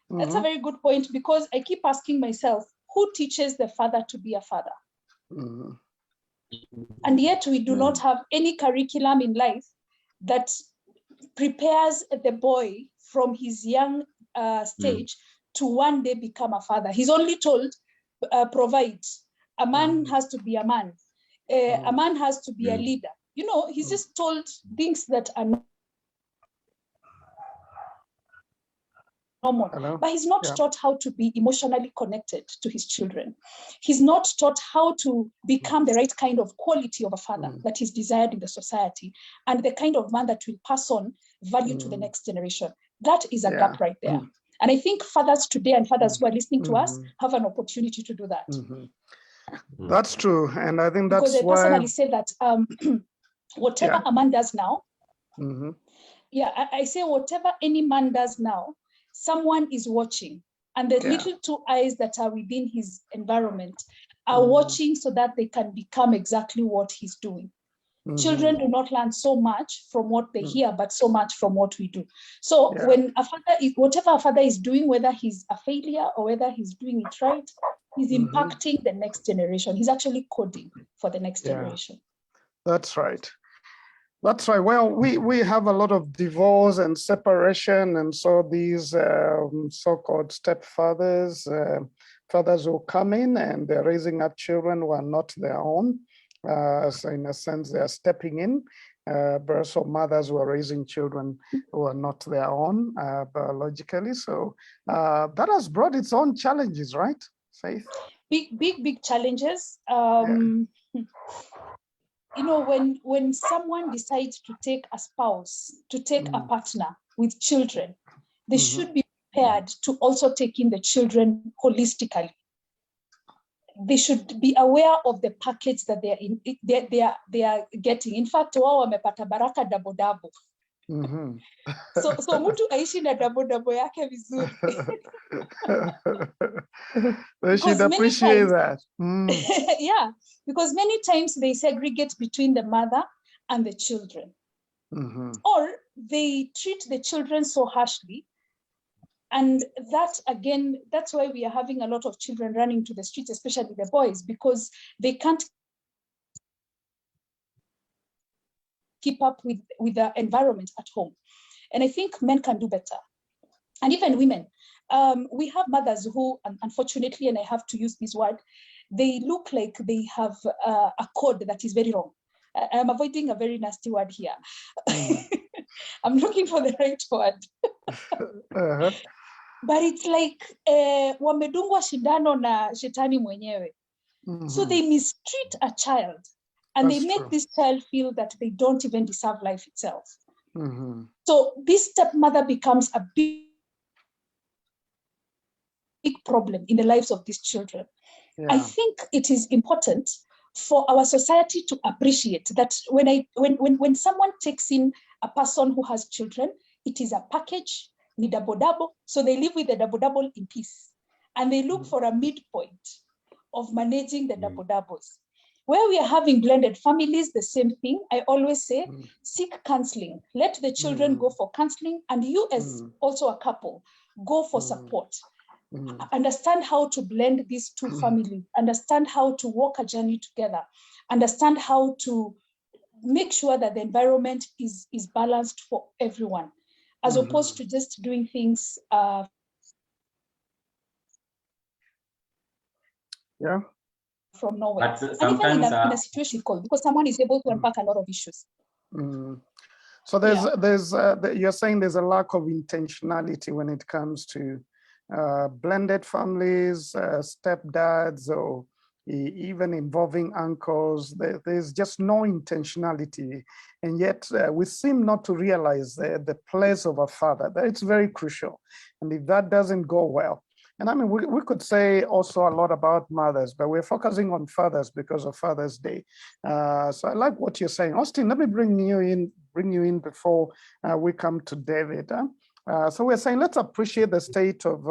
That's a very good point, because I keep asking myself, who teaches the father to be a father? And yet we do not have any curriculum in life that prepares the boy from his young stage to one day become a father. He's only told, provide. A man has to be a man. A man has to be a leader. You know, he's just told things that are normal. But he's not taught how to be emotionally connected to his children. He's not taught how to become the right kind of quality of a father that is desired in the society, and the kind of man that will pass on value to the next generation. That is a gap right there. And I think fathers today and fathers who are listening to us have an opportunity to do that. That's true. And I think that's because I personally say that whatever a man does now, I say whatever any man does now, someone is watching, and the little two eyes that are within his environment are watching so that they can become exactly what he's doing. Children do not learn so much from what they hear, but so much from what we do. So when a father is, whatever a father is doing, whether he's a failure or whether he's doing it right, he's impacting the next generation. He's actually coding for the next generation. That's right. That's right. Well, we have a lot of divorce and separation, and so these so-called stepfathers, fathers who come in and they're raising up children who are not their own. So in a sense, they are stepping in, but also mothers who are raising children who are not their own biologically. So that has brought its own challenges, right, Faith? Big challenges. you know, when someone decides to take a spouse, to take a partner with children, they should be prepared to also take in the children holistically. They should be aware of the package that they are getting. In fact, wao wamepata baraka double. So mtu aishi na double yake vizuri. They should appreciate that. Yeah, because many times they segregate between the mother and the children. Or they treat the children so harshly. And that, again, that's why we are having a lot of children running to the streets, especially the boys, because they can't keep up with the environment at home. And I think men can do better. And even women. We have mothers who, unfortunately, and I have to use this word, they look like they have a code that is very wrong. I'm avoiding a very nasty word here. I'm looking for the right word. But it's like wamedungwa shindano na shetani mwenyewe. So they mistreat a child and they make this child feel that they don't even deserve life itself. So this stepmother becomes a big problem in the lives of these children. I think it is important for our society to appreciate that when someone takes in a person who has children, it is a package, ni double. So they live with the double in peace. And they look for a midpoint of managing the doubles. Where we are having blended families, the same thing. I always say, seek counseling. Let the children go for counseling, and you as also a couple, go for support. Understand how to blend these two families, understand how to walk a journey together, understand how to make sure that the environment is balanced for everyone, as opposed to just doing things from nowhere. And even in a situation called, because someone is able to unpack a lot of issues. So you're saying there's a lack of intentionality when it comes to blended families, stepdads, or even involving uncles. There's just no intentionality. And yet we seem not to realize the place of a father. That it's very crucial. And if that doesn't go well, and I mean, we could say also a lot about mothers, but we're focusing on fathers because of Father's Day. So I like what you're saying. Austin, let me bring you in before we come to David. So we're saying, let's appreciate the state of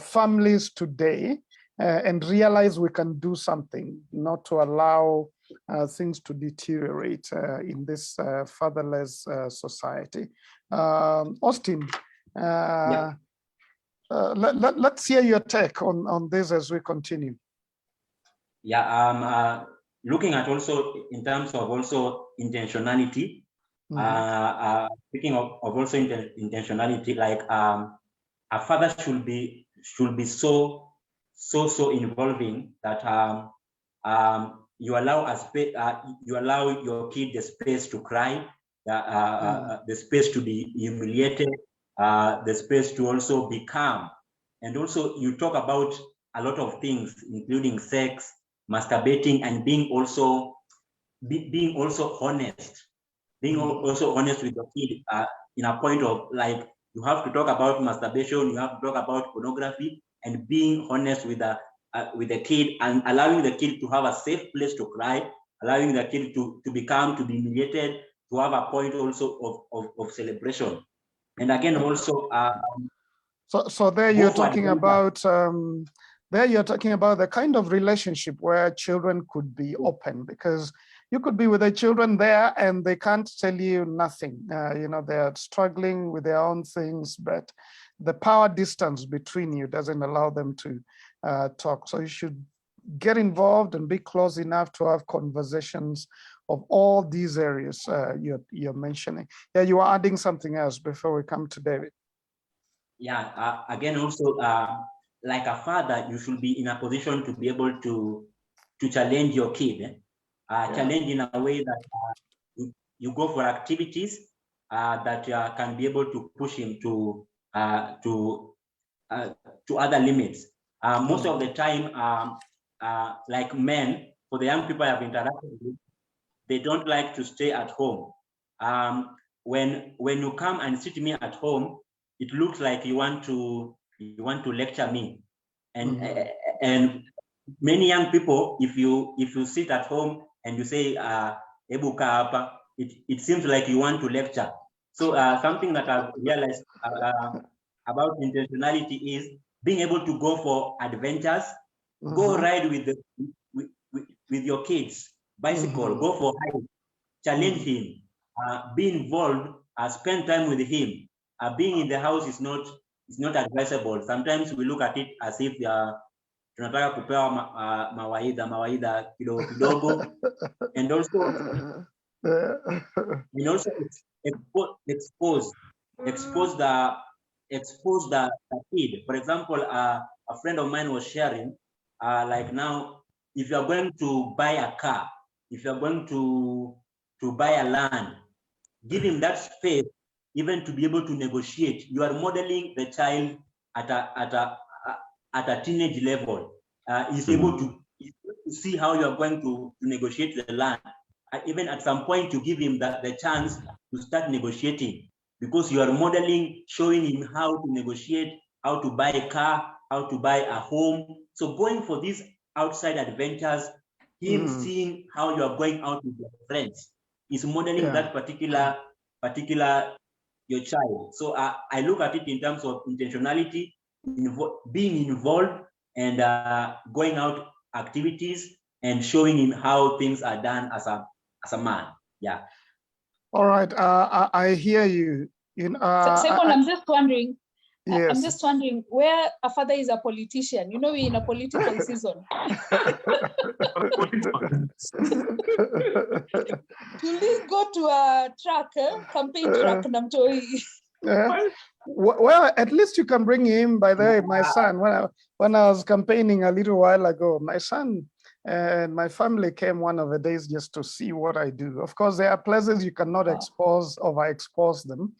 families today and realize we can do something, not to allow things to deteriorate in this fatherless society. Austin, let's hear your take on this as we continue. Yeah, looking at also in terms of also intentionality, speaking of also intentionality, like a father should be so involving that you allow your kid the space to cry, the space to be humiliated, the space to also be calm. And also you talk about a lot of things, including sex, masturbating, and being also honest. Being also honest with your kid in a point of, like, you have to talk about masturbation, you have to talk about pornography, and being honest with the kid and allowing the kid to have a safe place to cry, allowing the kid to be calm, to be humiliated, to have a point also of celebration. And again, also, so there you're talking about the kind of relationship where children could be open, because you could be with the children there and they can't tell you nothing. They're struggling with their own things, but the power distance between you doesn't allow them to talk. So you should get involved and be close enough to have conversations of all these areas you're mentioning. Yeah, you are adding something else before we come to David. Yeah, again, also, like a father, you should be in a position to be able to challenge your kid. Challenge in a way that you go for activities that can be able to push him to other limits. Most of the time, like men, for the young people I have interacted with, they don't like to stay at home. When you come and sit me at home, it looks like you want to lecture me, and many young people, if you sit at home and you say ebuka hapa, it seems like you want to lecture. So something that I've realized about intentionality is being able to go for adventures, go ride with your kids, bicycle, go for hike, challenge him, be involved, spend time with him. Being in the house is not advisable. Sometimes we look at it as if tunataka kupewa mawaidha kidogo kidogo, and also expose the kid. For example, a friend of mine was sharing, like now, if you are going to buy a car, if you are going to buy a land, give him that space, even to be able to negotiate. You are modeling the child at a teenage level. He's able to see how you are going to negotiate the land. Even at some point, to give him the chance to start negotiating, because you are modeling, showing him how to negotiate, how to buy a car, how to buy a home. So going for these outside adventures, him seeing how you are going out with your friends, is modeling that particular your child. So I look at it in terms of intentionality, being involved, and going out activities and showing him how things are done as a man. Yeah. All right. I hear you. I'm just wondering. Yes. I'm just wondering where a father is a politician. You know, we're in a political season. Please go to a track, campaign track, Namtoi. Well, at least you can bring him. By the way, my son, when I was campaigning a little while ago, my son and my family came one of the days just to see what I do. Of course, there are places you cannot overexpose them,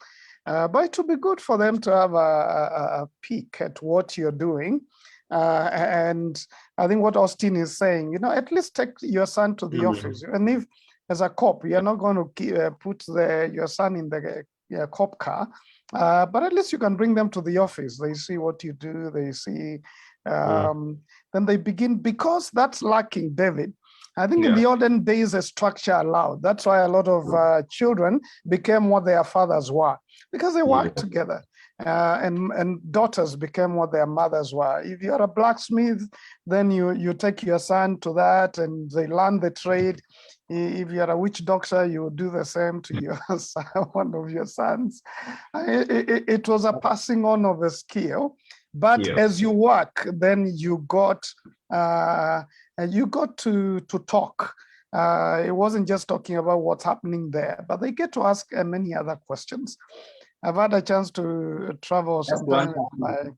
but it would be good for them to have a peek at what you're doing. And I think what Austin is saying, at least take your son to the office. And if, as a cop, you're not going to put your son in the cop car, but at least you can bring them to the office. They see what you do. They see, then they begin, because that's lacking, David. I think in the olden days, a structure allowed. That's why a lot of children became what their fathers were, because they worked together. And daughters became what their mothers were. If you're a blacksmith, then you take your son to that and they learn the trade. If you're a witch doctor, you do the same to your son, one of your sons. It was a passing on of a skill. But as you work, then you got to talk. It wasn't just talking about what's happening there, but they get to ask many other questions. I've had a chance to travel sometimes with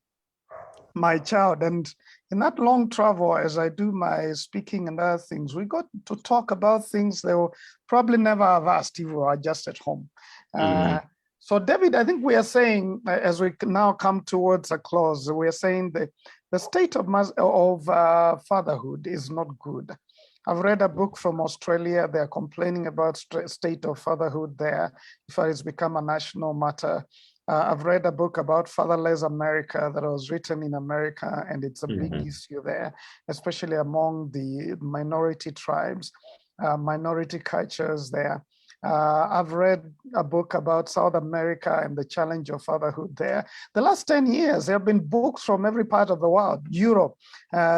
my child, and in that long travel, as I do my speaking and other things, we got to talk about things they will probably never have asked if we were just at home. So, David, I think we are saying, as we now come towards a close, we are saying that the state of fatherhood is not good. I've read a book from Australia. They're complaining about state of fatherhood there. It's become a national matter. I've read a book about fatherless America that was written in America, and it's a big issue there, especially among the minority tribes, minority cultures there. I've read a book about South America and the challenge of fatherhood there. The last 10 years, there have been books from every part of the world, Europe,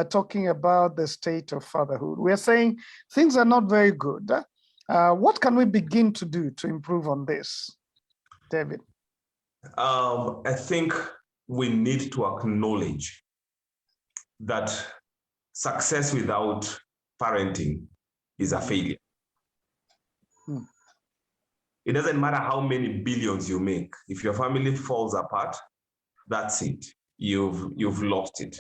talking about the state of fatherhood. We're saying things are not very good. What can we begin to do to improve on this, David? I think we need to acknowledge that success without parenting is a failure. It doesn't matter how many billions you make. If your family falls apart, that's it. You've lost it.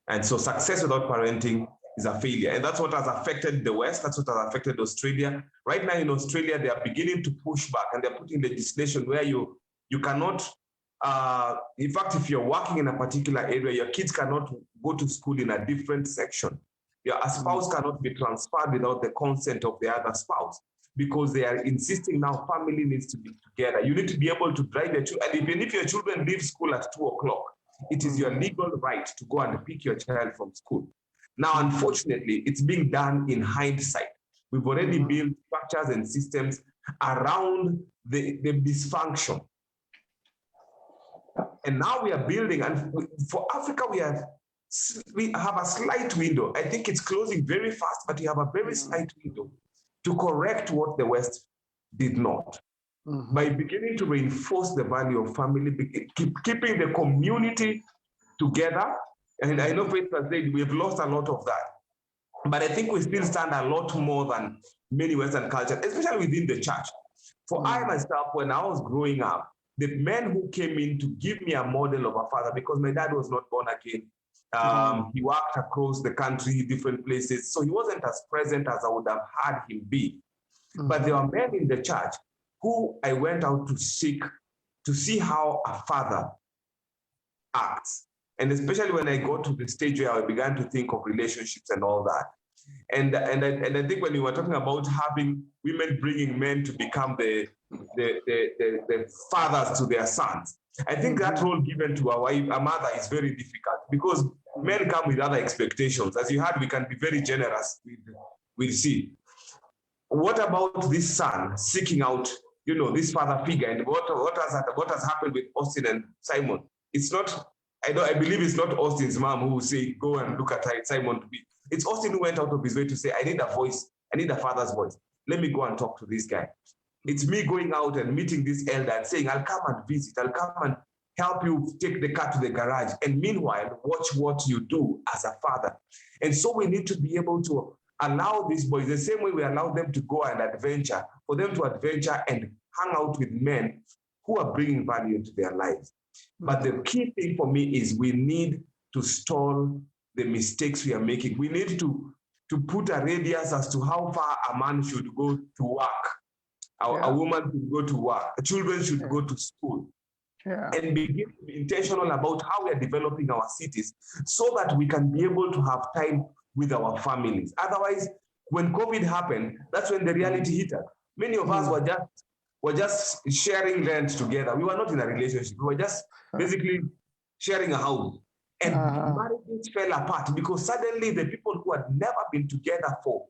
And so success without parenting is a failure. And that's what has affected the West. That's what has affected Australia. Right now in Australia, they are beginning to push back, and they're putting legislation where you cannot, in fact, if you're working in a particular area, your kids cannot go to school in a different section. Your spouse cannot be transferred without the consent of the other spouse. because they are insisting now family needs to be together. You need to be able to drive your children. And even if your children leave school at 2 o'clock, it is your legal right to go and pick your child from school. Now, unfortunately, it's being done in hindsight. We've already built structures and systems around the dysfunction. And now we are building, and for Africa, we have a slight window. I think it's closing very fast, but we have a very slight window to correct what the West did not. By beginning to reinforce the value of family, keeping the community together. And I know Faith has said we've lost a lot of that. But I think we still stand a lot more than many Western cultures, especially within the church. For I myself, when I was growing up, the men who came in to give me a model of a father, because my dad was not born again. He worked across the country, different places. So he wasn't as present as I would have had him be. But there were men in the church who I went out to seek to see how a father acts. And especially when I got to the stage where I began to think of relationships and all that. And I think when you were talking about having women bringing men to become the fathers to their sons, I think that role given to a wife, a mother, is very difficult because men come with other expectations. As you heard, we can be very generous with seed. What about this son seeking out, this father figure? And what has happened with Austin and Simon? It's not. I believe it's not Austin's mom who will say, go and look at Simon to be. It's Austin who went out of his way to say, I need a voice. I need a father's voice. Let me go and talk to this guy. It's me going out and meeting this elder and saying, I'll come and visit. I'll come and help you take the car to the garage. And meanwhile, watch what you do as a father. And so we need to be able to allow these boys, the same way we allow them to go and adventure, for them to adventure and hang out with men who are bringing value into their lives. But the key thing for me is we need to stall the mistakes we are making. We need to put a radius as to how far a man should go to work, a woman should go to work, children should go to school, and begin to be intentional about how we are developing our cities so that we can be able to have time with our families. Otherwise, when COVID happened, that's when the reality hit us. Many of us were just sharing rent together. We were not in a relationship. We were just basically sharing a house. And marriages fell apart because suddenly the people who had never been together for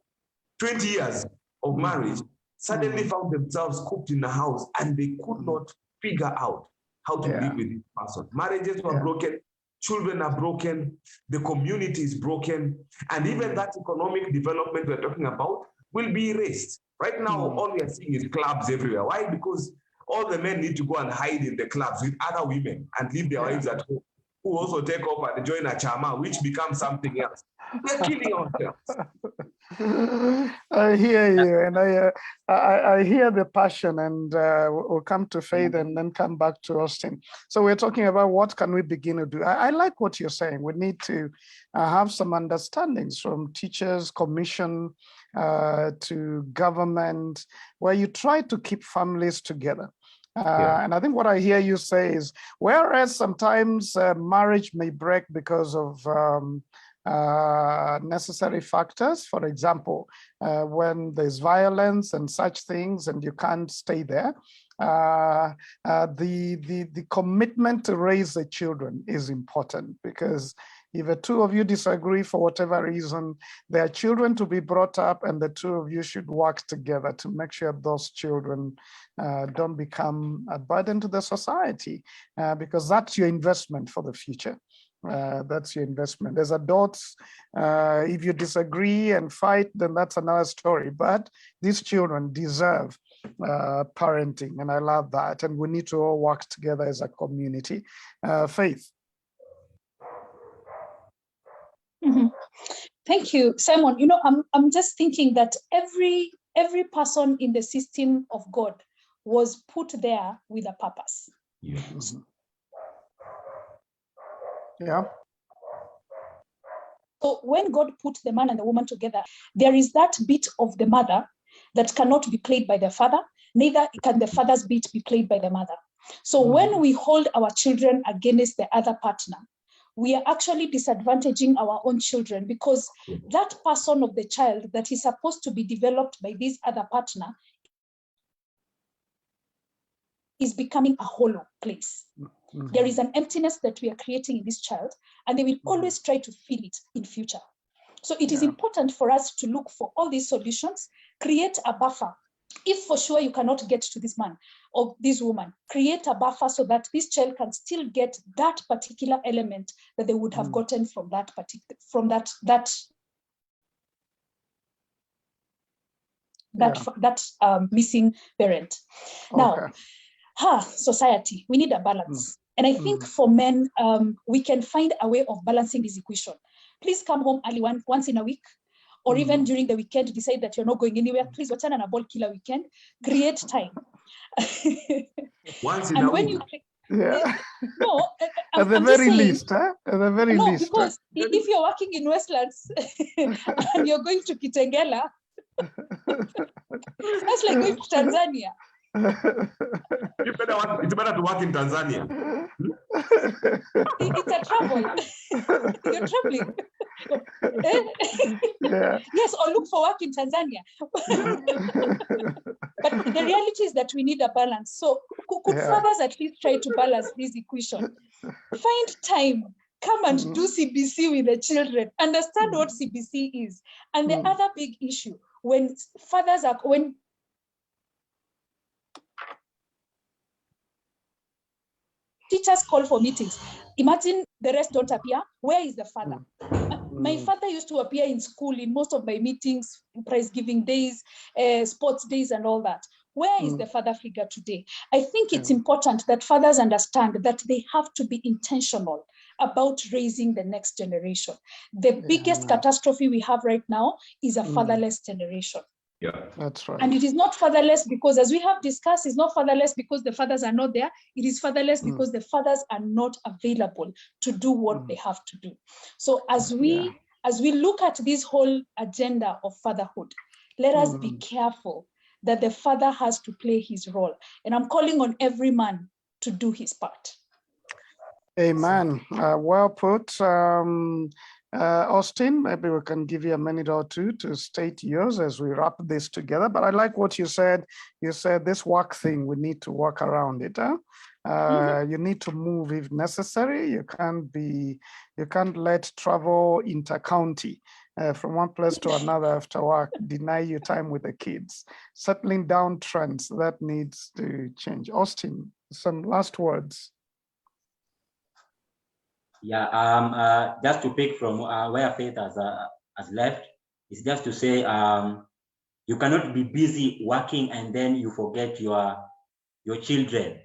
20 years of marriage suddenly found themselves cooped in a house and they could not figure out how to live with this person. Marriages were broken, children are broken, the community is broken, and even that economic development we're talking about will be erased. Right now, all we are seeing is clubs everywhere. Why? Because all the men need to go and hide in the clubs with other women and leave their wives at home, who also take off and join a chama, which becomes something else. We're killing ourselves. I hear you, and I hear the passion, and we'll come to Faith and then come back to Austin. So we're talking about what can we begin to do. I like what you're saying. We need to have some understandings from teachers, commission, to government, where you try to keep families together. And I think what I hear you say is, whereas sometimes marriage may break because of necessary factors, for example, when there's violence and such things and you can't stay there, the commitment to raise the children is important, because if the two of you disagree for whatever reason, there are children to be brought up, and the two of you should work together to make sure those children don't become a burden to the society, because that's your investment for the future. That's your investment. As adults, if you disagree and fight, then that's another story. But these children deserve parenting, and I love that. And we need to all work together as a community. Faith. Thank you, Simon. I'm just thinking that every person in the system of God was put there with a purpose. Yes. Yeah. So when God put the man and the woman together, there is that bit of the mother that cannot be played by the father, neither can the father's bit be played by the mother. So when we hold our children against the other partner, we are actually disadvantaging our own children, because that person of the child that is supposed to be developed by this other partner is becoming a hollow place. There is an emptiness that we are creating in this child, and they will always try to fill it in future. So it is important for us to look for all these solutions, create a buffer. If for sure you cannot get to this man or this woman, create a buffer so that this child can still get that particular element that they would have gotten from that particular, missing parent. Okay. Now, society, we need a balance. And I think for men, we can find a way of balancing this equation. Please come home early once in a week, or even during the weekend, decide that you're not going anywhere. Please watch an ball killer weekend, create time. Once in and a when week. No, at the very least, huh? At the very least. Because if you're working in Westlands and you're going to Kitengela, that's like going to Tanzania. It's better to work in Tanzania. It's a travel. You're traveling. Yes, or look for work in Tanzania. But the reality is that we need a balance. So could fathers at least try to balance this equation? Find time. Come and do CBC with the children. Understand what CBC is. And the other big issue, when teachers call for meetings, imagine the rest don't appear. Where is the father? My father used to appear in school in most of my meetings, prize giving days, sports days, and all that. Where is the father figure today? I think it's important that fathers understand that they have to be intentional about raising the next generation. The biggest catastrophe we have right now is a fatherless generation. Yeah, that's right. And it is not fatherless because, as we have discussed, it's not fatherless because the fathers are not there. It is fatherless because the fathers are not available to do what they have to do. So as we look at this whole agenda of fatherhood, let us be careful that the father has to play his role. And I'm calling on every man to do his part. Amen. Well put. Austin, maybe we can give you a minute or two to state yours as we wrap this together. But I like what you said. You said this work thing, we need to work around it. You need to move if necessary. You can't let travel inter-county from one place to another after work deny you time with the kids. Settling down trends, that needs to change. Austin, some last words. Yeah, just to pick from where Faith has left, is just to say you cannot be busy working and then you forget your children.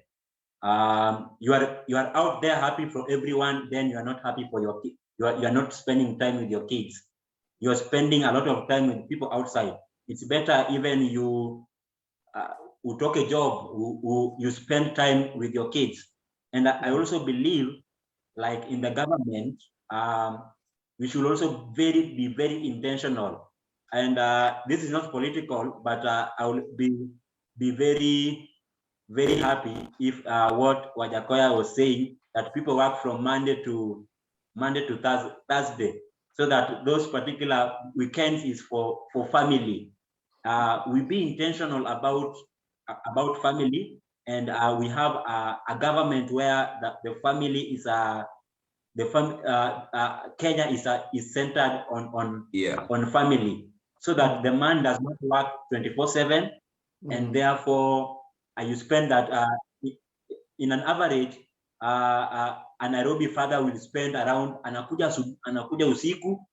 You are out there happy for everyone, then you are not happy for your kids. You are not spending time with your kids. You are spending a lot of time with people outside. It's better even you took a job, you spend time with your kids. And I also believe, like in the government, we should also be very intentional. And this is not political, but I will be very, very happy if what Wajakoya was saying, that people work from Monday to Thursday, so that those particular weekends is for family. We be intentional about family. And we have a government where the family is Kenya is centered on family, so that the man does not work 24/7, and therefore you spend that in an average. A Nairobi father will spend around anakuja usiku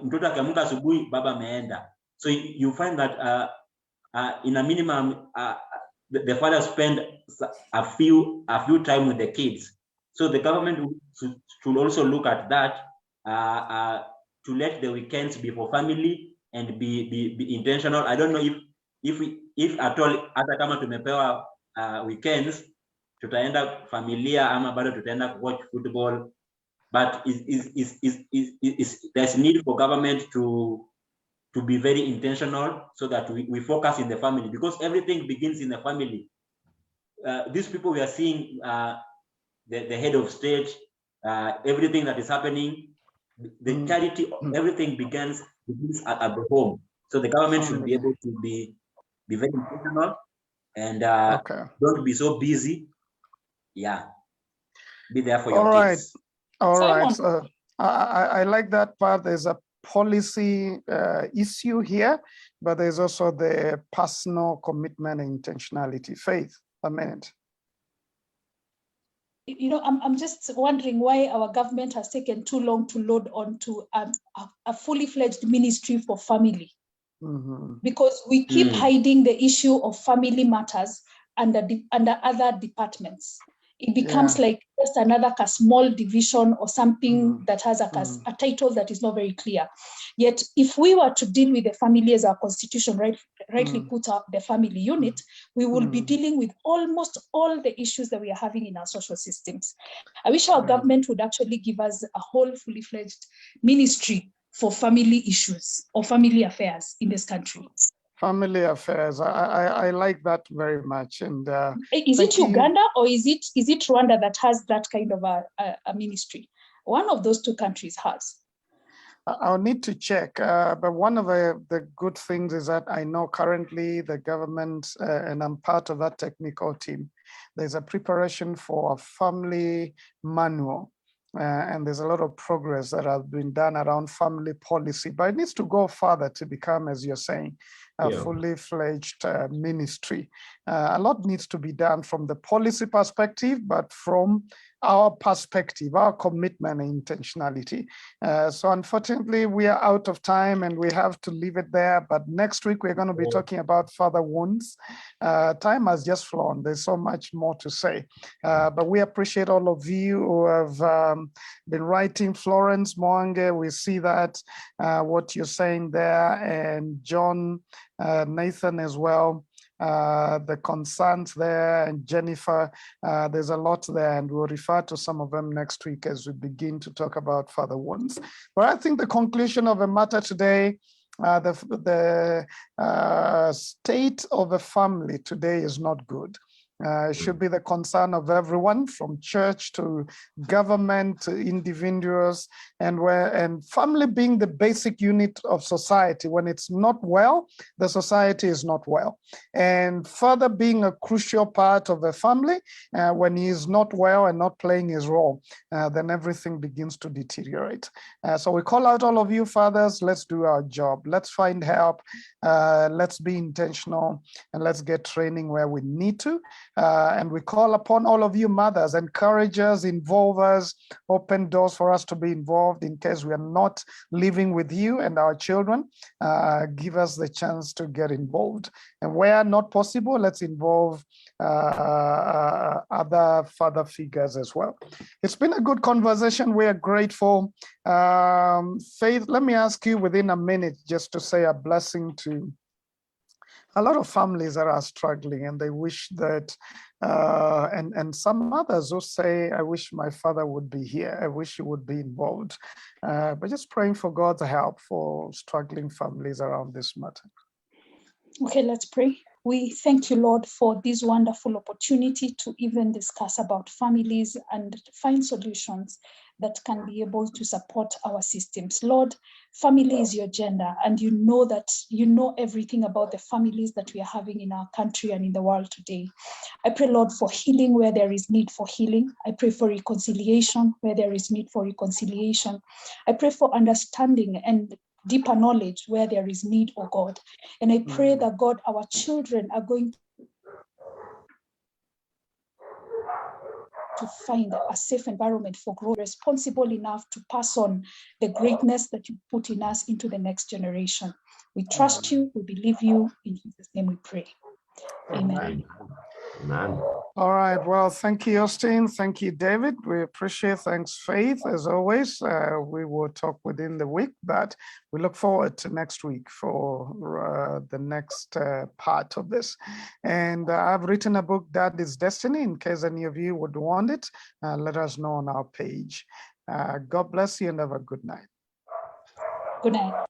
mtoto akiamka asubuhi baba ameenda, so you find that in a minimum, the father spend a few time with the kids. So the government should also look at that to let the weekends be for family and be intentional. I don't know if at all hata kama tumepewa weekends tutaenda familia ama bado tutaenda watch football, but there's need for government to be very intentional so that we focus in the family, because everything begins in the family. These people we are seeing, the head of state, everything that is happening, the charity, everything begins at the home. So the government should be able to be very intentional And Okay. don't be so busy. Yeah. Be there for All your right. kids. All right. Simon. I like that part. There's a policy issue here, but there's also the personal commitment and intentionality. Faith, a minute. You know, I'm just wondering why our government has taken too long to load onto a fully fledged ministry for family. Mm-hmm. Because we keep hiding the issue of family matters under other departments. It becomes like just another small division or something that has a title that is not very clear. Yet, if we were to deal with the family as our constitution rightly put out the family unit, we will be dealing with almost all the issues that we are having in our social systems. I wish our government would actually give us a whole fully fledged ministry for family issues or family affairs in this country. Family affairs. I like that very much. And is it Uganda or is it Rwanda that has that kind of a ministry? One of those two countries has. I'll need to check, but one of the good things is that I know currently the government, and I'm part of that technical team, there's a preparation for a family manual. And there's a lot of progress that has been done around family policy, but it needs to go further to become, as you're saying, a fully fledged ministry. A lot needs to be done from the policy perspective, but from our perspective, our commitment and intentionality. So unfortunately, we are out of time and we have to leave it there. But next week, we're going to be talking about father wounds. Time has just flown. There's so much more to say. But we appreciate all of you who have been writing. Florence Mwange, we see that, what you're saying there, and John, Nathan as well. The concerns there, and Jennifer, there's a lot there, and we'll refer to some of them next week as we begin to talk about father wounds. But I think the conclusion of the matter today, the state of the family today is not good. It should be the concern of everyone, from church to government to individuals, and family being the basic unit of society. When it's not well, the society is not well. And father being a crucial part of the family, when he is not well and not playing his role, then everything begins to deteriorate. So we call out all of you fathers, let's do our job. Let's find help. Let's be intentional, and let's get training where we need to. And we call upon all of you mothers, encourage us, involve us, open doors for us to be involved in case we are not living with you and our children. Give us the chance to get involved. And where not possible, let's involve other father figures as well. It's been a good conversation. We are grateful. Faith, let me ask you within a minute just to say a blessing to a lot of families that are struggling, and they wish that, and some others who say, I wish my father would be here. I wish he would be involved. But just praying for God's help for struggling families around this matter. Okay, let's pray. We thank you, Lord, for this wonderful opportunity to even discuss about families and find solutions that can be able to support our systems. Lord, family is your agenda, and you know everything about the families that we are having in our country and in the world today. I pray, Lord, for healing where there is need for healing. I pray for reconciliation where there is need for reconciliation. I pray for understanding and deeper knowledge where there is need, oh God. And I pray that, God, our children are going to find a safe environment for growth, responsible enough to pass on the greatness that you put in us into the next generation. We trust you, we believe you, in Jesus' name we pray. Amen. Amen. All right. Well, thank you, Austin. Thank you, David. We appreciate. Thanks, Faith, as always. We will talk within the week, but we look forward to next week for the next part of this. And I've written a book, Dad is Destiny, in case any of you would want it. Let us know on our page. God bless you and have a good night. Good night.